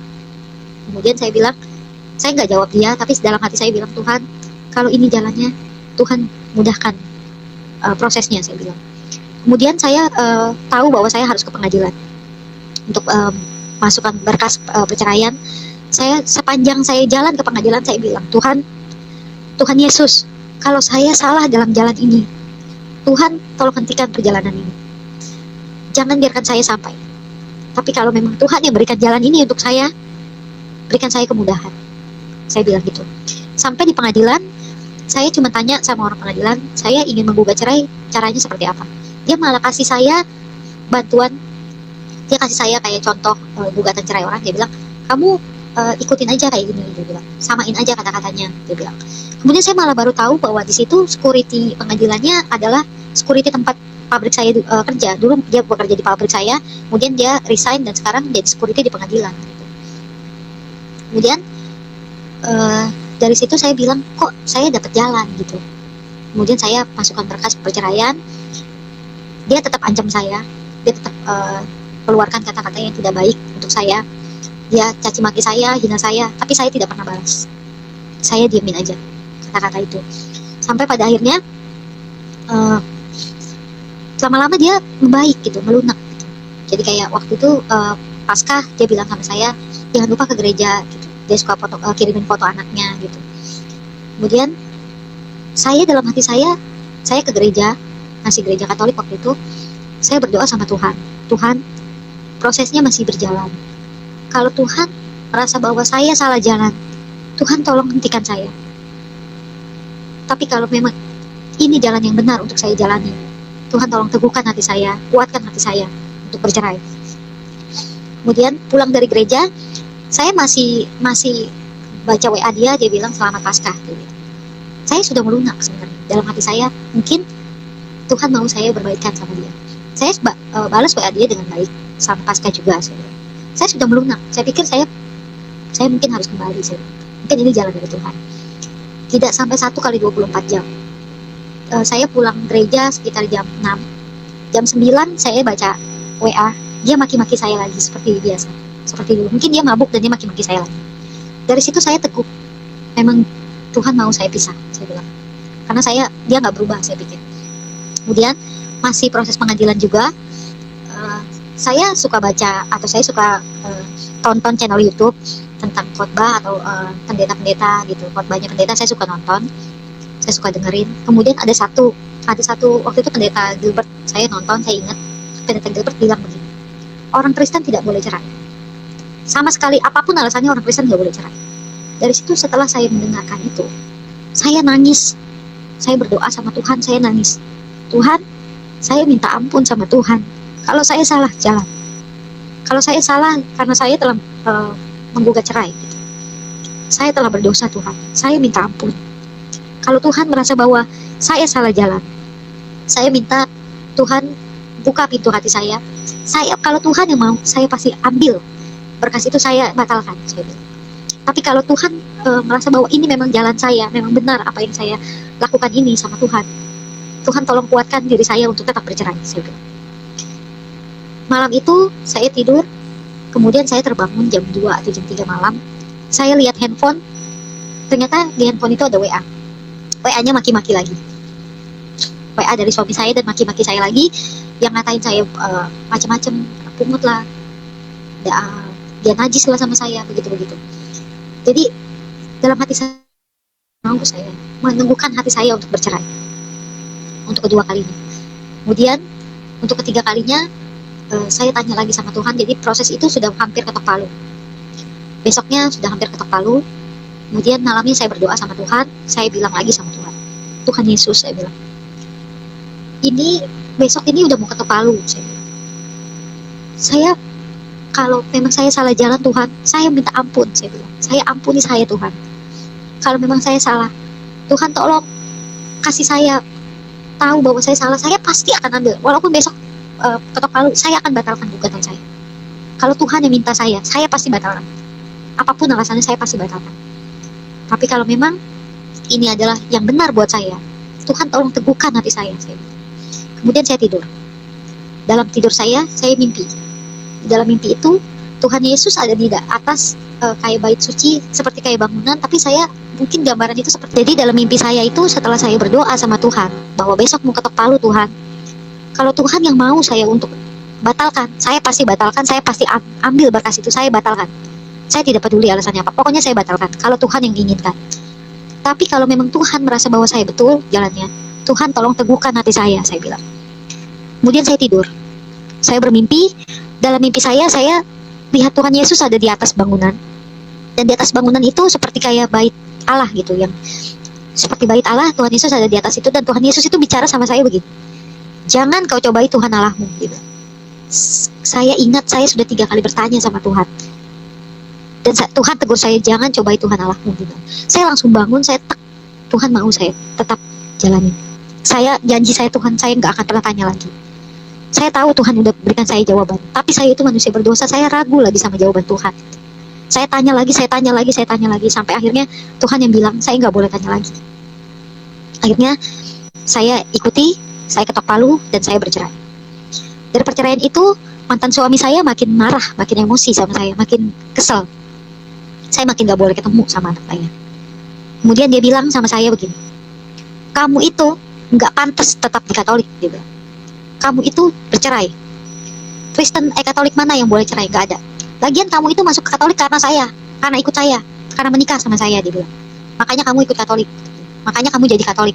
Kemudian saya bilang, saya nggak jawab dia, tapi dalam hati saya bilang, Tuhan, kalau ini jalannya, Tuhan mudahkan prosesnya, saya bilang. Kemudian saya tahu bahwa saya harus ke pengadilan untuk masukkan berkas perceraian. Sepanjang saya jalan ke pengadilan, saya bilang, Tuhan Yesus, kalau saya salah dalam jalan ini, Tuhan tolong hentikan perjalanan ini. Jangan biarkan saya sampai. Tapi kalau memang Tuhan yang berikan jalan ini untuk saya, berikan saya kemudahan. Saya bilang gitu. Sampai di pengadilan, saya cuma tanya sama orang pengadilan, saya ingin menggugat cerai, caranya seperti apa. Dia malah kasih saya bantuan. Dia kasih saya kayak contoh gugatan cerai orang. Dia bilang, kamu ikutin aja kayak gini. Dia bilang, samain aja kata-katanya. Dia bilang. Kemudian saya malah baru tahu bahwa di situ security pengadilannya adalah security tempat pabrik saya kerja. Dulu dia bekerja di pabrik saya, kemudian dia resign dan sekarang jadi security di pengadilan. Gitu. Kemudian dari situ saya bilang, kok saya dapat jalan gitu. Kemudian saya masukkan berkas perceraian. Dia tetap ancam saya, dia tetap keluarkan kata-kata yang tidak baik untuk saya. Dia caci maki saya, hina saya, tapi saya tidak pernah balas. Saya diamin aja kata-kata itu. Sampai pada akhirnya lama-lama dia membaik gitu, melunak gitu. Jadi kayak waktu itu Paskah dia bilang sama saya, jangan lupa ke gereja gitu. Dia suka kirimin foto anaknya gitu. Kemudian saya dalam hati saya ke gereja, masih gereja Katolik waktu itu, saya berdoa sama Tuhan. Tuhan, prosesnya masih berjalan. Kalau Tuhan merasa bahwa saya salah jalan, Tuhan tolong hentikan saya. Tapi kalau memang ini jalan yang benar untuk saya jalani, Tuhan tolong teguhkan hati saya, kuatkan hati saya untuk bercerai. Kemudian pulang dari gereja, saya masih baca WA dia bilang selamat Paskah. Gitu. Saya sudah melunak sebenarnya. Dalam hati saya, mungkin Tuhan mau saya berbaikan sama dia. Saya balas WA dia dengan baik, selamat Paskah juga. Saya sudah melunak. Saya pikir saya mungkin harus kembali. Mungkin ini jalan dari Tuhan. Tidak sampai 1 kali 24 jam. Saya pulang gereja sekitar jam 6. Jam 9 saya baca WA. Dia maki-maki saya lagi seperti biasa. Seperti dulu. Mungkin dia mabuk dan dia maki-maki saya lagi. Dari situ saya teguh. Memang Tuhan mau saya pisah, saya bilang. Karena dia nggak berubah, saya pikir. Kemudian masih proses pengadilan juga. Saya suka baca atau saya suka tonton channel YouTube tentang khotbah atau pendeta-pendeta gitu. Khotbahnya pendeta saya suka nonton. saya suka dengerin. Kemudian ada satu waktu itu pendeta Gilbert, saya nonton, saya ingat pendeta Gilbert bilang begini, orang Kristen tidak boleh cerai. Sama sekali apapun alasannya orang Kristen nggak boleh cerai. Dari situ setelah saya mendengarkan itu, saya nangis. Saya berdoa sama Tuhan, saya nangis. Tuhan, saya minta ampun sama Tuhan. Kalau saya salah jalan. Kalau saya salah karena saya telah menggugat cerai. Gitu. Saya telah berdosa Tuhan. Saya minta ampun. Kalau Tuhan merasa bahwa saya salah jalan, saya minta Tuhan buka pintu hati saya. Kalau Tuhan yang mau, saya pasti ambil berkas itu, saya batalkan. Saya bilang. Tapi kalau Tuhan merasa bahwa ini memang jalan saya, memang benar apa yang saya lakukan ini sama Tuhan, Tuhan tolong kuatkan diri saya untuk tetap bercerai. Saya bilang. Malam itu saya tidur, kemudian saya terbangun jam 2 atau jam 3 malam. Saya lihat handphone, ternyata di handphone itu ada WA. WA-nya maki-maki lagi. WA dari suami saya dan maki-maki saya lagi, yang ngatain saya macam-macam, pungut lah, dia najis lah sama saya, begitu-begitu. Jadi dalam hati saya menunggukan hati saya untuk bercerai untuk kedua kalinya. Kemudian untuk ketiga kalinya saya tanya lagi sama Tuhan. Jadi proses itu sudah hampir ketok palu. Besoknya sudah hampir ketok palu. Kemudian malamnya saya berdoa sama Tuhan. Saya bilang lagi sama Tuhan, Tuhan Yesus, saya bilang, ini besok ini udah mau ketok palu. Saya kalau memang saya salah jalan Tuhan, saya minta ampun. Saya bilang, saya ampuni saya Tuhan. Kalau memang saya salah, Tuhan tolong kasih saya tahu bahwa saya salah. Saya pasti akan ambil. Walaupun besok ketok palu, saya akan batalkan gugatan saya. Kalau Tuhan yang minta saya pasti batalkan. Apapun alasannya, saya pasti batalkan. Tapi kalau memang ini adalah yang benar buat saya, Tuhan tolong teguhkan hati saya. Kemudian saya tidur. Dalam tidur saya mimpi. Dalam mimpi itu Tuhan Yesus ada di atas kayak bait suci, seperti kayak bangunan, tapi saya mungkin gambaran itu seperti. Jadi dalam mimpi saya itu, setelah saya berdoa sama Tuhan bahwa besok mau ketok palu Tuhan, kalau Tuhan yang mau saya untuk batalkan, saya pasti batalkan. Saya pasti ambil berkas itu, saya batalkan. Saya tidak peduli alasannya apa, pokoknya saya batalkan kalau Tuhan yang inginkan. Tapi kalau memang Tuhan merasa bahwa saya betul jalannya, Tuhan tolong teguhkan hati saya bilang. Kemudian saya tidur, saya bermimpi. Dalam mimpi saya lihat Tuhan Yesus ada di atas bangunan, dan di atas bangunan itu seperti kayak bait Allah gitu, yang seperti bait Allah. Tuhan Yesus ada di atas itu, dan Tuhan Yesus itu bicara sama saya begini, jangan kau cobai Tuhan Allahmu gitu. Saya ingat saya sudah 3 kali bertanya sama Tuhan, dan Tuhan tegur saya, jangan cobai Tuhan Allahmu gitu. Saya langsung bangun, Tuhan mau saya tetap jalani. Saya janji Tuhan, saya nggak akan pernah tanya lagi. Saya tahu Tuhan udah berikan saya jawaban, tapi saya itu manusia berdosa, saya ragu lagi sama jawaban Tuhan. Saya tanya lagi, sampai akhirnya Tuhan yang bilang, saya nggak boleh tanya lagi. Akhirnya saya ikuti, saya ketok palu, dan saya bercerai. Dari perceraian itu, mantan suami saya makin marah, makin emosi sama saya, makin kesel. Saya makin nggak boleh ketemu sama anak saya. Kemudian dia bilang sama saya begini, kamu itu nggak pantas tetap di Katolik, dia bilang. Kamu itu bercerai. Kristen Katolik mana yang boleh cerai? Gak ada. Lagian kamu itu masuk ke Katolik karena saya, karena ikut saya, karena menikah sama saya, dia bilang. Makanya kamu ikut Katolik, makanya kamu jadi Katolik.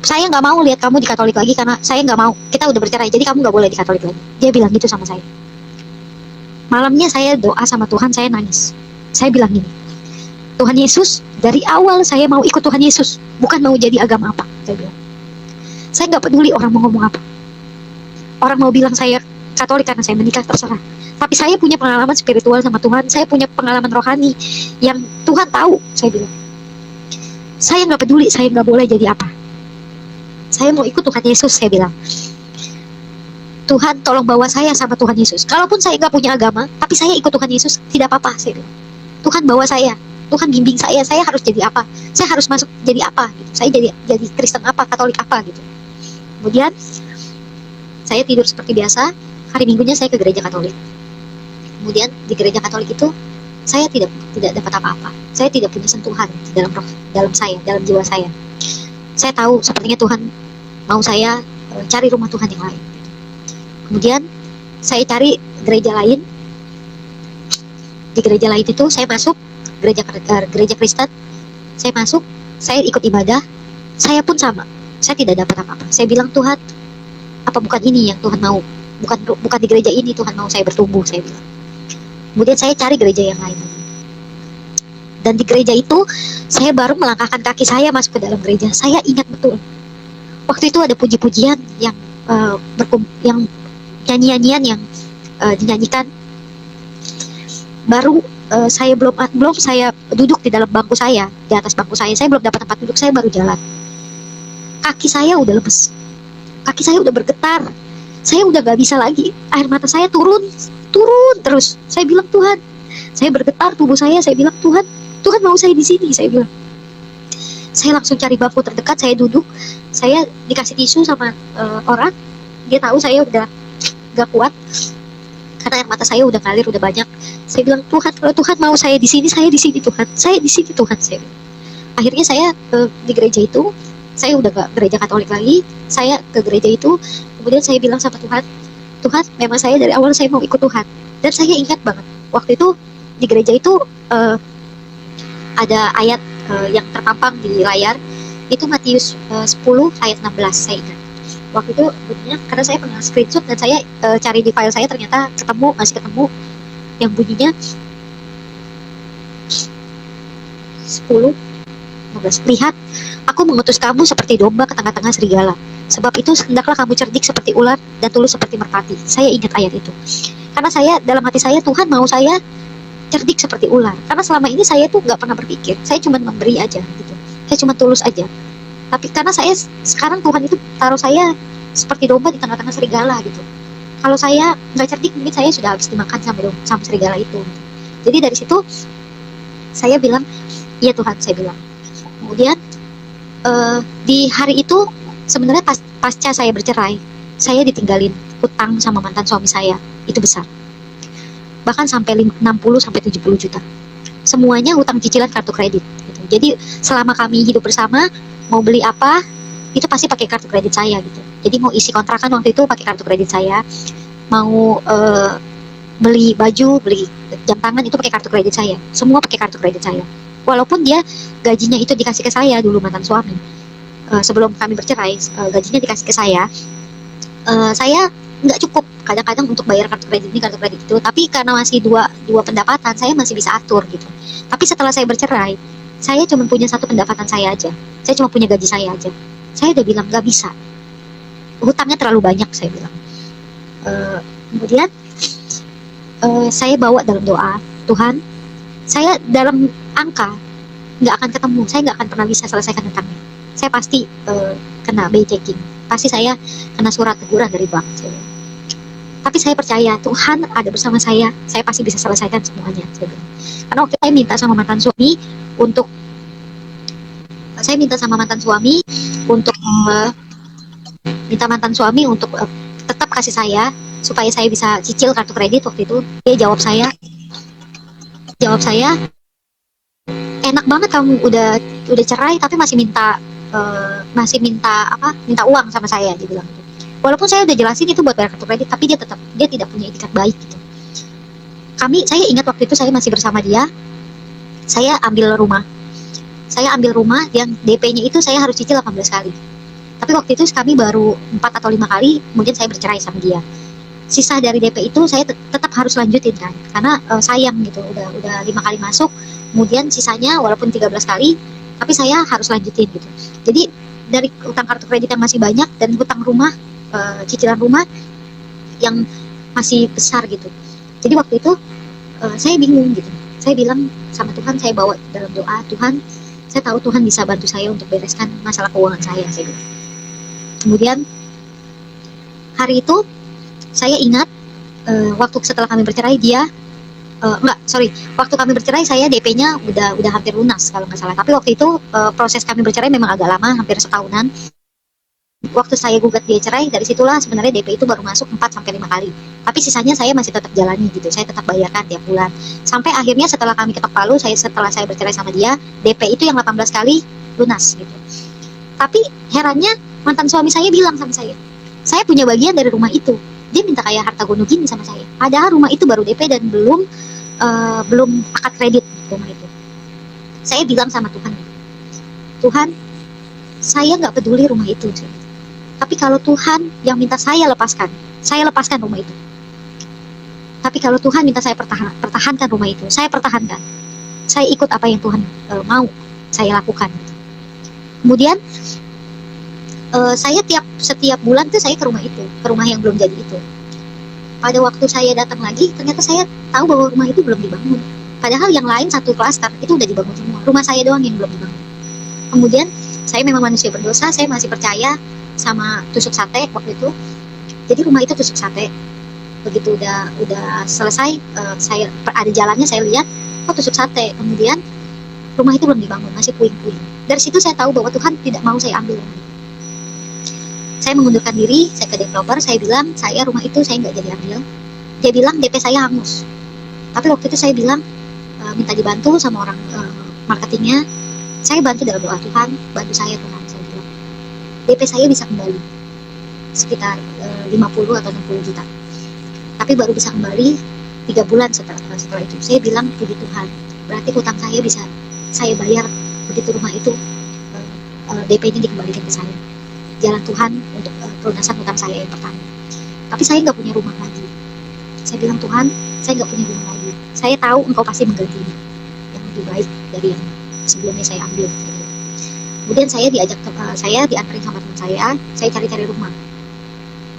Saya nggak mau lihat kamu di Katolik lagi, karena saya nggak mau. Kita udah bercerai, jadi kamu nggak boleh di Katolik lagi. Dia bilang gitu sama saya. Malamnya saya doa sama Tuhan, saya nangis. Saya bilang gini, Tuhan Yesus, dari awal saya mau ikut Tuhan Yesus, bukan mau jadi agama apa. Saya bilang, saya nggak peduli orang mau ngomong apa. Orang mau bilang saya Katolik karena saya menikah, terserah. Tapi saya punya pengalaman spiritual sama Tuhan. Saya punya pengalaman rohani yang Tuhan tahu. Saya bilang, saya nggak peduli, saya nggak boleh jadi apa. Saya mau ikut Tuhan Yesus, saya bilang. Tuhan tolong bawa saya sama Tuhan Yesus. Kalaupun saya nggak punya agama, tapi saya ikut Tuhan Yesus, tidak apa-apa, saya bilang. Tuhan bawa saya, Tuhan bimbing saya harus jadi apa, saya harus masuk jadi apa, gitu. Saya jadi Kristen apa, Katolik apa, gitu. Kemudian saya tidur seperti biasa. Hari Minggunya saya ke gereja Katolik. Kemudian di gereja Katolik itu saya tidak dapat apa-apa. Saya tidak punya sentuhan di dalam roh, dalam jiwa saya. Saya tahu sepertinya Tuhan mau saya cari rumah Tuhan yang lain. Kemudian saya cari gereja lain. Di gereja lain itu saya masuk gereja Kristen. Saya masuk, saya ikut ibadah, saya pun sama. Saya tidak dapat apa-apa. Saya bilang, Tuhan, apa bukan ini yang Tuhan mau? Bukan di gereja ini Tuhan mau saya bertumbuh, saya bilang. Kemudian saya cari gereja yang lain. Dan di gereja itu, saya baru melangkahkan kaki saya masuk ke dalam gereja. Saya ingat betul. Waktu itu ada puji-pujian yang yang nyanyian yang dinyanyikan. Baru saya belum saya duduk di dalam bangku saya, di atas bangku saya belum dapat tempat duduk, saya baru jalan. Kaki saya udah lemes, kaki saya udah bergetar, saya udah gak bisa lagi, air mata saya turun terus. Saya bilang, Tuhan, saya bergetar tubuh saya bilang, Tuhan mau saya di sini, saya bilang. Saya langsung cari bangku terdekat, saya duduk, saya dikasih tisu sama orang, dia tahu saya udah gak kuat karena air mata saya udah ngalir, udah banyak. Saya bilang, Tuhan, kalau Tuhan mau saya di sini Tuhan, saya di sini Tuhan, saya bilang. Akhirnya saya di gereja itu, saya udah gak gereja Katolik lagi, saya ke gereja itu. Kemudian saya bilang sama Tuhan, memang saya dari awal saya mau ikut Tuhan. Dan saya ingat banget, waktu itu di gereja itu ada ayat yang terpampang di layar, itu Matius 10 ayat 16, saya ingat. Waktu itu bunyinya, karena saya pernah screenshot dan saya cari di file saya, ternyata masih ketemu yang bunyinya 10 15. Lihat, aku mengutus kamu seperti domba ke tengah-tengah serigala. Sebab itu hendaklah kamu cerdik seperti ular dan tulus seperti merpati. Saya ingat ayat itu. Karena saya, dalam hati saya, Tuhan mau saya cerdik seperti ular. Karena selama ini saya tuh gak pernah berpikir. Saya cuma memberi aja gitu. Saya cuma tulus aja. Tapi karena saya, sekarang Tuhan itu taruh saya seperti domba di tengah-tengah serigala gitu. Kalau saya gak cerdik, mungkin saya sudah habis dimakan sama serigala itu. Jadi dari situ, saya bilang, iya Tuhan, saya bilang. Kemudian di hari itu sebenarnya pasca saya bercerai, saya ditinggalin utang sama mantan suami saya, itu besar. Bahkan sampai 60 sampai 70 juta. Semuanya utang cicilan kartu kredit gitu. Jadi selama kami hidup bersama, mau beli apa itu pasti pakai kartu kredit saya gitu. Jadi mau isi kontrakan waktu itu pakai kartu kredit saya, mau beli baju, beli jam tangan itu pakai kartu kredit saya. Semua pakai kartu kredit saya. Walaupun dia gajinya itu dikasih ke saya dulu, mantan suami, sebelum kami bercerai, gajinya dikasih ke saya nggak cukup kadang-kadang untuk bayar kartu kredit ini, kartu kredit itu. Tapi karena masih dua pendapatan, saya masih bisa atur gitu. Tapi setelah saya bercerai, saya cuma punya satu pendapatan saya aja, saya cuma punya gaji saya aja. Saya udah bilang nggak bisa, hutangnya terlalu banyak, saya bilang. Kemudian saya bawa dalam doa, Tuhan, saya dalam angka nggak akan ketemu, saya nggak akan pernah bisa selesaikan hutangnya. Saya pasti kena BI checking, pasti saya kena surat teguran dari bank. Tapi saya percaya Tuhan ada bersama saya pasti bisa selesaikan semuanya. Karena waktu saya minta sama mantan suami untuk tetap kasih saya supaya saya bisa cicil kartu kredit. Waktu itu dia jawab saya, enak banget kamu udah cerai tapi masih minta uang sama saya, dia bilang gitu. Walaupun saya udah jelasin itu buat bayar kartu kredit, tapi dia tidak punya etikat baik gitu. Saya ingat waktu itu saya masih bersama dia, saya ambil rumah yang DP-nya itu saya harus cicil 18 kali. Tapi waktu itu kami baru 4 atau 5 kali, kemudian saya bercerai sama dia. Sisa dari DP itu saya tetap harus lanjutin kan, karena sayang gitu, udah 5 kali masuk, kemudian sisanya walaupun 13 kali, tapi saya harus lanjutin gitu. Jadi dari utang kartu kredit yang masih banyak dan hutang rumah, cicilan rumah yang masih besar gitu. Jadi waktu itu saya bingung gitu. Saya bilang sama Tuhan, saya bawa dalam doa, Tuhan, saya tahu Tuhan bisa bantu saya untuk bereskan masalah keuangan saya bilang. Kemudian hari itu saya ingat waktu setelah kami bercerai waktu kami bercerai saya DP-nya udah hampir lunas kalau nggak salah. Tapi waktu itu proses kami bercerai memang agak lama, hampir setahunan. Waktu saya gugat dia cerai, dari situlah sebenarnya DP itu baru masuk 4 sampai 5 kali. Tapi sisanya saya masih tetap jalani gitu. Saya tetap bayarkan tiap bulan. Sampai akhirnya setelah kami ketok palu, setelah saya bercerai sama dia, DP itu yang 18 kali lunas gitu. Tapi herannya mantan suami saya bilang sama saya punya bagian dari rumah itu. Dia minta kayak harta gono gini sama saya. Padahal rumah itu baru DP dan belum akad kredit rumah itu. Saya bilang sama Tuhan, Tuhan, saya nggak peduli rumah itu. Tapi kalau Tuhan yang minta saya lepaskan rumah itu. Tapi kalau Tuhan minta saya pertahankan rumah itu, saya pertahankan. Saya ikut apa yang Tuhan mau saya lakukan. Kemudian saya setiap bulan tuh saya ke rumah itu, ke rumah yang belum jadi itu. Pada waktu saya datang lagi, ternyata saya tahu bahwa rumah itu belum dibangun. Padahal yang lain satu klaster itu udah dibangun semua. Rumah saya doang yang belum dibangun. Kemudian saya memang manusia berdosa, saya masih percaya sama tusuk sate waktu itu. Jadi rumah itu tusuk sate. Begitu udah selesai, saya ada jalannya, saya lihat, oh tusuk sate. Kemudian rumah itu belum dibangun, masih puing-puing. Dari situ saya tahu bahwa Tuhan tidak mau saya ambil rumah itu. Saya mengundurkan diri, saya ke developer, saya bilang, rumah itu saya nggak jadi ambil. Dia bilang DP saya hangus. Tapi waktu itu saya bilang, minta dibantu sama orang marketingnya. Saya bantu dalam doa, Tuhan, bantu saya Tuhan, saya bilang. DP saya bisa kembali sekitar 50 atau 60 juta. Tapi baru bisa kembali 3 bulan setelah itu. Saya bilang, puji Tuhan, berarti hutang saya bisa saya bayar begitu rumah itu DP-nya dikembalikan ke saya. Jalan Tuhan untuk pelunasan hutang saya yang pertama. Tapi saya nggak punya rumah lagi. Saya bilang, Tuhan, saya nggak punya rumah lagi. Saya tahu Engkau pasti menggantinya yang lebih baik dari yang sebelumnya saya ambil. Kemudian saya diantarin sama teman saya cari-cari rumah.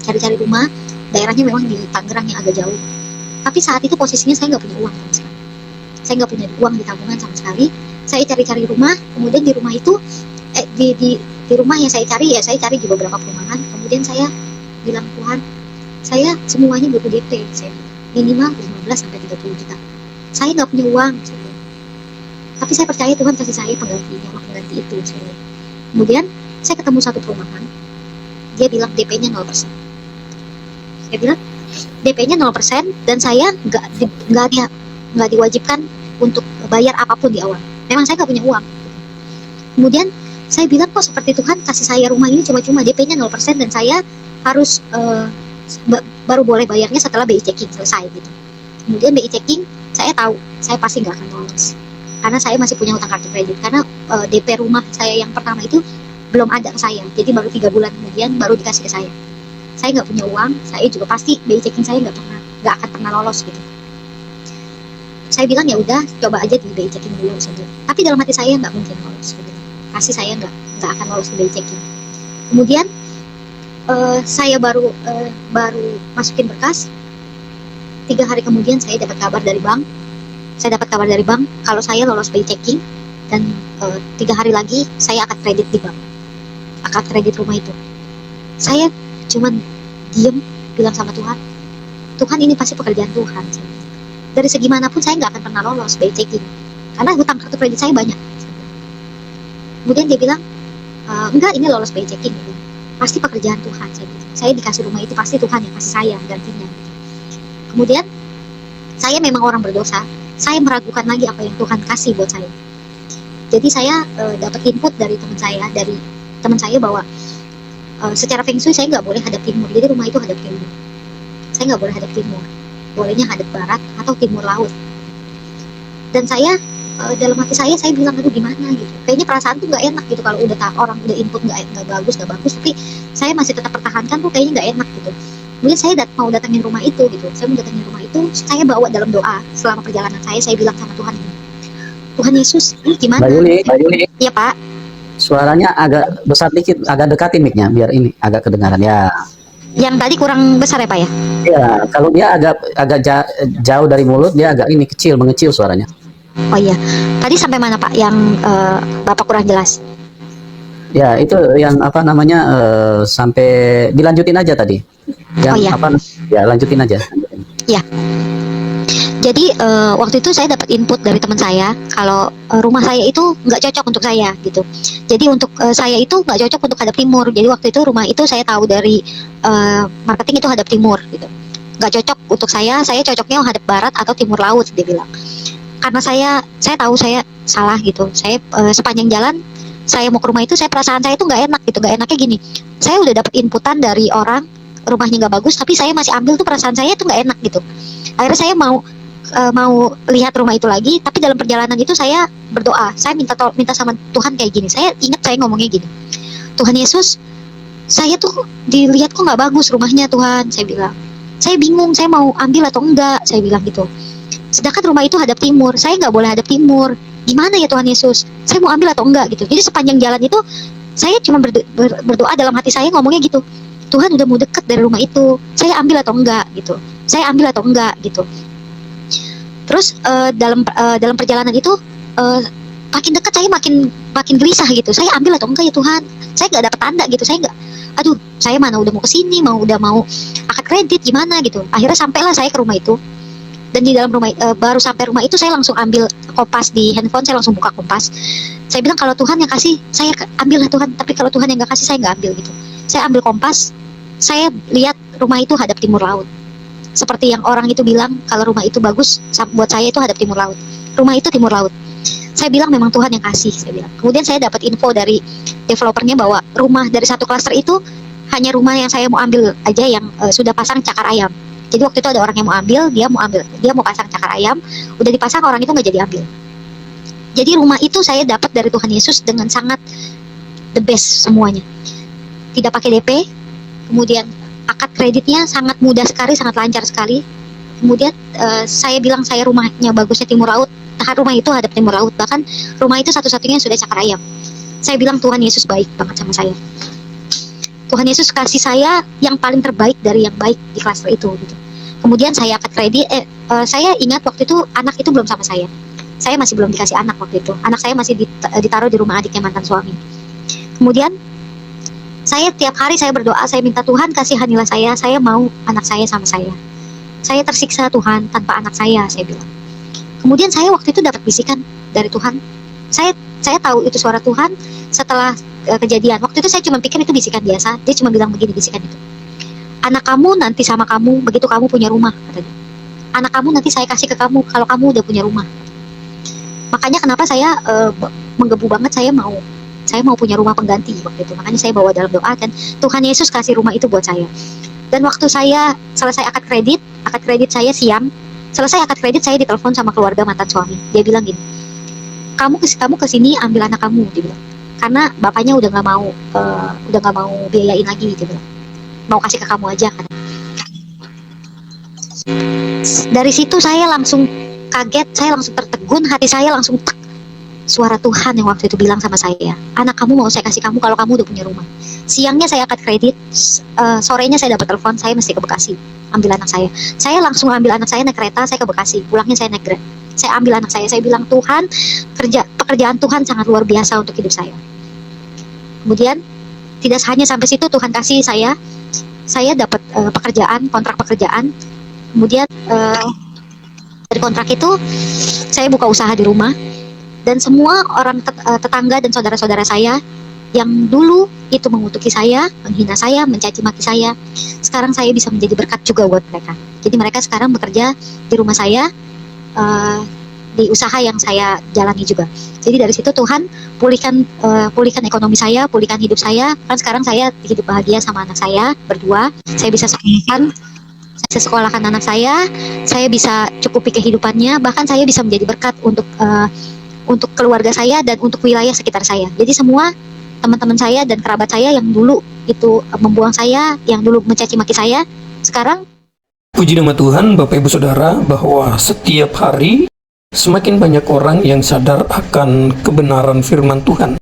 Cari-cari rumah, daerahnya memang di Tangerang yang agak jauh. Tapi saat itu posisinya saya nggak punya uang sama sekali. Saya nggak punya uang di tabungan sama sekali. Saya cari-cari rumah, kemudian di rumah itu, di rumah yang saya cari di beberapa perumahan. Kemudian saya bilang, Tuhan, saya semuanya butuh DP, saya minimal 15 sampai 30 juta. Saya nggak punya uang, tapi saya percaya Tuhan kasih saya pengganti itu. Kemudian saya ketemu satu perumahan, dia bilang DP-nya 0%. Saya bilang DP-nya 0% dan saya nggak diwajibkan untuk bayar apapun di awal. Memang saya nggak punya uang. Kemudian saya bilang, kok seperti Tuhan kasih saya rumah ini cuma-cuma DP-nya 0% dan saya harus baru boleh bayarnya setelah BI checking selesai gitu. Kemudian BI checking, saya tahu saya pasti nggak akan lolos karena saya masih punya utang kartu kredit, karena DP rumah saya yang pertama itu belum ada ke saya, jadi baru 3 bulan kemudian baru dikasih ke saya. Saya nggak punya uang, saya juga pasti BI checking saya nggak akan pernah lolos gitu. Saya bilang, ya udah coba aja di BI checking dulu saja. Tapi dalam hati saya nggak mungkin lolos gitu. Pasti saya nggak akan lolos ke BI checking. Kemudian saya baru masukin berkas. 3 hari kemudian saya dapat kabar dari bank. Kalau saya lolos BI checking dan 3 hari lagi saya akad kredit di bank, akad kredit rumah itu. Saya cuman diem bilang sama Tuhan, Tuhan ini pasti pekerjaan Tuhan. Dari segi manapun saya nggak akan pernah lolos BI checking karena hutang kartu kredit saya banyak. Kemudian dia bilang, enggak, ini lolos BI checking gitu. Pasti pekerjaan Tuhan. Saya dikasih rumah itu pasti Tuhan yang kasih saya gantinya. Kemudian saya memang orang berdosa, saya meragukan lagi apa yang Tuhan kasih buat saya. Jadi saya dapat input dari teman saya bahwa secara feng shui saya nggak boleh hadap timur. Jadi rumah itu hadap timur. Saya nggak boleh hadap timur, bolehnya hadap barat atau timur laut. Dan saya dalam hati saya bilang, aduh gimana gitu, kayaknya perasaan tuh nggak enak gitu kalau orang udah input nggak bagus, tapi saya masih tetap pertahankan tuh kayaknya nggak enak gitu. Kemudian saya mau datangin rumah itu gitu, saya bawa dalam doa selama perjalanan saya bilang sama Tuhan, Tuhan Yesus, ini gimana? Mbak Yuli, Iya Pak. suaranya agak besar dikit, agak dekatin mic-nya biar ini agak kedengaran ya. Yang tadi kurang besar ya Pak ya? Ya, kalau dia agak jauh dari mulut, dia agak ini mengecil suaranya. Oh iya, tadi sampai mana Pak yang Bapak kurang jelas? Ya, itu yang apa namanya sampai dilanjutin aja tadi. Yang Oh iya. Ya, lanjutin aja. Jadi waktu itu saya dapat input dari teman saya kalau rumah saya itu nggak cocok untuk saya gitu. Jadi untuk saya itu nggak cocok untuk hadap timur. Jadi waktu itu rumah itu saya tahu dari marketing itu hadap timur gitu. Nggak cocok untuk saya cocoknya hadap barat atau timur laut, dia bilang. Karena saya tahu saya salah gitu. Saya sepanjang jalan saya mau ke rumah itu, perasaan saya itu nggak enak gitu. Nggak enaknya gini, saya udah dapat inputan dari orang rumahnya nggak bagus, tapi saya masih ambil tuh, perasaan saya itu nggak enak gitu. Akhirnya saya mau mau lihat rumah itu lagi, tapi dalam perjalanan itu saya berdoa, saya minta sama Tuhan kayak gini. Saya ingat saya ngomongnya gini, Tuhan Yesus, saya tuh dilihat kok nggak bagus rumahnya Tuhan, saya bilang. Saya bingung, saya mau ambil atau enggak, saya bilang gitu. Sedangkan rumah itu hadap timur, saya nggak boleh hadap timur. Gimana ya Tuhan Yesus? Saya mau ambil atau enggak gitu. Jadi sepanjang jalan itu saya cuma berdoa dalam hati saya ngomongnya gitu. Tuhan udah mau deket dari rumah itu, saya ambil atau enggak gitu. Saya ambil atau enggak gitu. Terus dalam perjalanan itu makin dekat saya makin gelisah gitu. Saya ambil atau enggak ya Tuhan? Saya nggak dapat tanda gitu. Saya nggak. Aduh, saya mana udah mau kesini, udah mau akad kredit gimana gitu. Akhirnya sampailah saya ke rumah itu. Dan di dalam rumah baru sampai rumah itu saya langsung ambil Kompas di handphone, saya langsung buka Kompas. Saya bilang kalau Tuhan yang kasih, saya ambil lah Tuhan. Tapi kalau Tuhan yang nggak kasih, saya nggak ambil gitu. Saya ambil Kompas, saya lihat rumah itu hadap timur laut. Seperti yang orang itu bilang kalau rumah itu bagus, buat saya itu hadap timur laut. Rumah itu timur laut. Saya bilang memang Tuhan yang kasih, saya bilang. Kemudian saya dapat info dari developernya bahwa rumah dari satu klaster itu hanya rumah yang saya mau ambil aja yang sudah pasang cakar ayam. Jadi waktu itu ada orang yang mau ambil, dia mau pasang cakar ayam, udah dipasang, orang itu nggak jadi ambil. Jadi rumah itu saya dapat dari Tuhan Yesus dengan sangat the best semuanya. Tidak pakai DP, kemudian akad kreditnya sangat mudah sekali, sangat lancar sekali. Kemudian saya bilang saya rumahnya bagusnya timur laut, rumah itu hadap timur laut, bahkan rumah itu satu-satunya yang sudah cakar ayam. Saya bilang Tuhan Yesus baik banget sama saya. Tuhan Yesus kasih saya yang paling terbaik dari yang baik di klaster itu gitu. Kemudian saya akad kredit, saya ingat waktu itu anak itu belum sama saya. Saya masih belum dikasih anak waktu itu. Anak saya masih ditaruh di rumah adiknya mantan suami. Kemudian saya tiap hari saya berdoa, saya minta Tuhan kasihanilah saya mau anak saya sama saya. Saya tersiksa Tuhan tanpa anak saya bilang. Kemudian saya waktu itu dapat bisikan dari Tuhan. Saya tahu itu suara Tuhan setelah kejadian. Waktu itu saya cuma pikir itu bisikan biasa. Dia cuma bilang begini, bisikan itu. Anak kamu nanti sama kamu begitu kamu punya rumah, katanya. Anak kamu nanti saya kasih ke kamu kalau kamu udah punya rumah. Makanya kenapa saya menggebu banget, saya mau punya rumah pengganti waktu itu. Makanya saya bawa dalam doa dan Tuhan Yesus kasih rumah itu buat saya. Dan waktu saya selesai akad kredit saya siang, selesai akad kredit saya ditelepon sama keluarga mantan suami. Dia bilang gini, kamu kesini ambil anak kamu, dia bilang. Karena bapaknya udah nggak mau biayain lagi, dia bilang. Mau kasih ke kamu aja kan. Dari situ saya langsung kaget, saya langsung tertegun, hati saya langsung tek. Suara Tuhan yang waktu itu bilang sama saya, anak kamu mau saya kasih kamu kalau kamu udah punya rumah. Siangnya saya akad kredit, sorenya saya dapat telepon, saya mesti ke Bekasi ambil anak saya. Saya langsung ambil anak saya naik kereta, saya ke Bekasi, pulangnya saya naik Grab. Saya ambil anak saya bilang Tuhan, pekerjaan Tuhan sangat luar biasa untuk hidup saya. Kemudian tidak hanya sampai situ, Tuhan kasih saya dapat kontrak pekerjaan. Kemudian dari kontrak itu saya buka usaha di rumah, dan semua orang tetangga dan saudara-saudara saya yang dulu itu mengutuki saya, menghina saya, mencaci maki saya, sekarang saya bisa menjadi berkat juga buat mereka. Jadi mereka sekarang bekerja di rumah saya, di usaha yang saya jalani juga. Jadi dari situ Tuhan pulihkan ekonomi saya, pulihkan hidup saya. Kan sekarang saya hidup bahagia sama anak saya berdua. Saya bisa sekolahkan anak saya bisa cukupi kehidupannya, bahkan saya bisa menjadi berkat untuk keluarga saya dan untuk wilayah sekitar saya. Jadi semua teman-teman saya dan kerabat saya yang dulu itu membuang saya, yang dulu mencaci maki saya, sekarang puji nama Tuhan, Bapak Ibu Saudara, bahwa setiap hari semakin banyak orang yang sadar akan kebenaran firman Tuhan.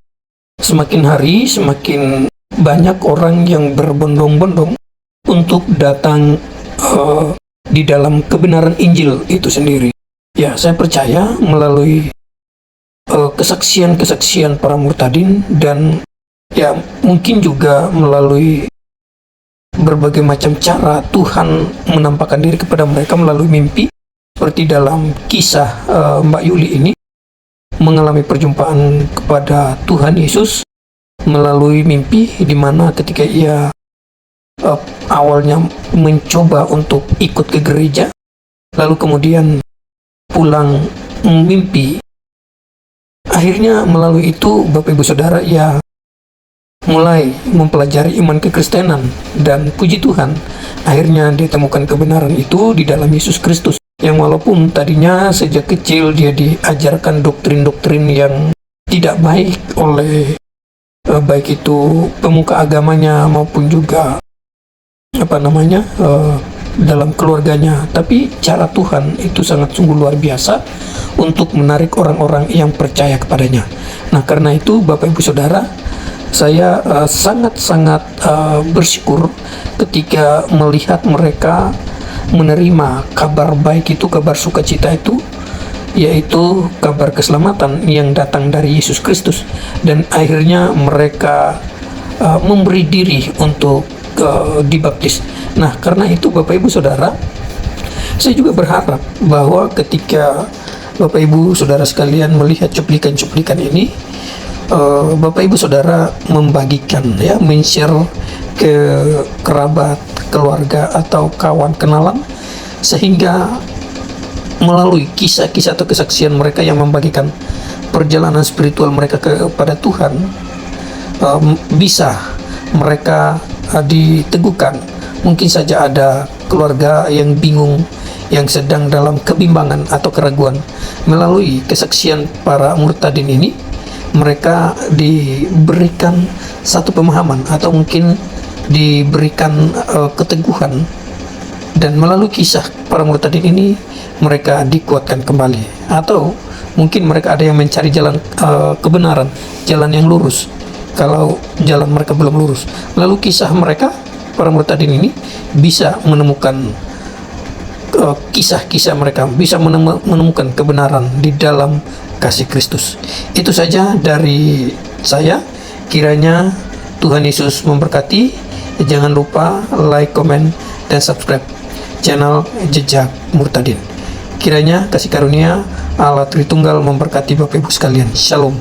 Semakin hari semakin banyak orang yang berbondong-bondong untuk datang di dalam kebenaran Injil itu sendiri. Ya, saya percaya melalui kesaksian-kesaksian para murtadin, dan ya mungkin juga melalui berbagai macam cara Tuhan menampakkan diri kepada mereka melalui mimpi, seperti dalam kisah Mbak Yuli ini mengalami perjumpaan kepada Tuhan Yesus melalui mimpi, di mana ketika ia awalnya mencoba untuk ikut ke gereja, lalu kemudian pulang mimpi. Akhirnya melalui itu Bapak Ibu Saudara, ia mulai mempelajari iman kekristenan, dan puji Tuhan, akhirnya dia temukan kebenaran itu di dalam Yesus Kristus. Yang walaupun tadinya sejak kecil dia diajarkan doktrin-doktrin yang tidak baik oleh baik itu pemuka agamanya maupun juga dalam keluarganya, tapi cara Tuhan itu sangat sungguh luar biasa untuk menarik orang-orang yang percaya kepadanya. Nah, karena itu Bapak Ibu Saudara, saya sangat-sangat bersyukur ketika melihat mereka menerima kabar baik itu, kabar sukacita itu, yaitu kabar keselamatan yang datang dari Yesus Kristus, dan akhirnya mereka memberi diri untuk dibaptis. Nah, karena itu Bapak Ibu Saudara, saya juga berharap bahwa ketika Bapak Ibu Saudara sekalian melihat cuplikan-cuplikan ini, Bapak Ibu Saudara membagikan, men-share ke kerabat, keluarga atau kawan kenalan, sehingga melalui kisah-kisah atau kesaksian mereka yang membagikan perjalanan spiritual mereka kepada Tuhan, bisa mereka diteguhkan. Mungkin saja ada keluarga yang bingung, yang sedang dalam kebimbangan atau keraguan. Melalui kesaksian para murtadin ini, mereka diberikan satu pemahaman atau mungkin diberikan keteguhan, dan melalui kisah para murtadin ini mereka dikuatkan kembali, atau mungkin mereka ada yang mencari jalan kebenaran, jalan yang lurus kalau jalan mereka belum lurus. Lalu kisah mereka para murtadin ini bisa menemukan kisah-kisah mereka, bisa menemukan kebenaran di dalam kasih Kristus. Itu saja dari saya. Kiranya Tuhan Yesus memberkati. Jangan lupa like, komen, dan subscribe channel Jejak Murtadin. Kiranya kasih karunia Allah Tritunggal memberkati Bapak Ibu sekalian. Shalom.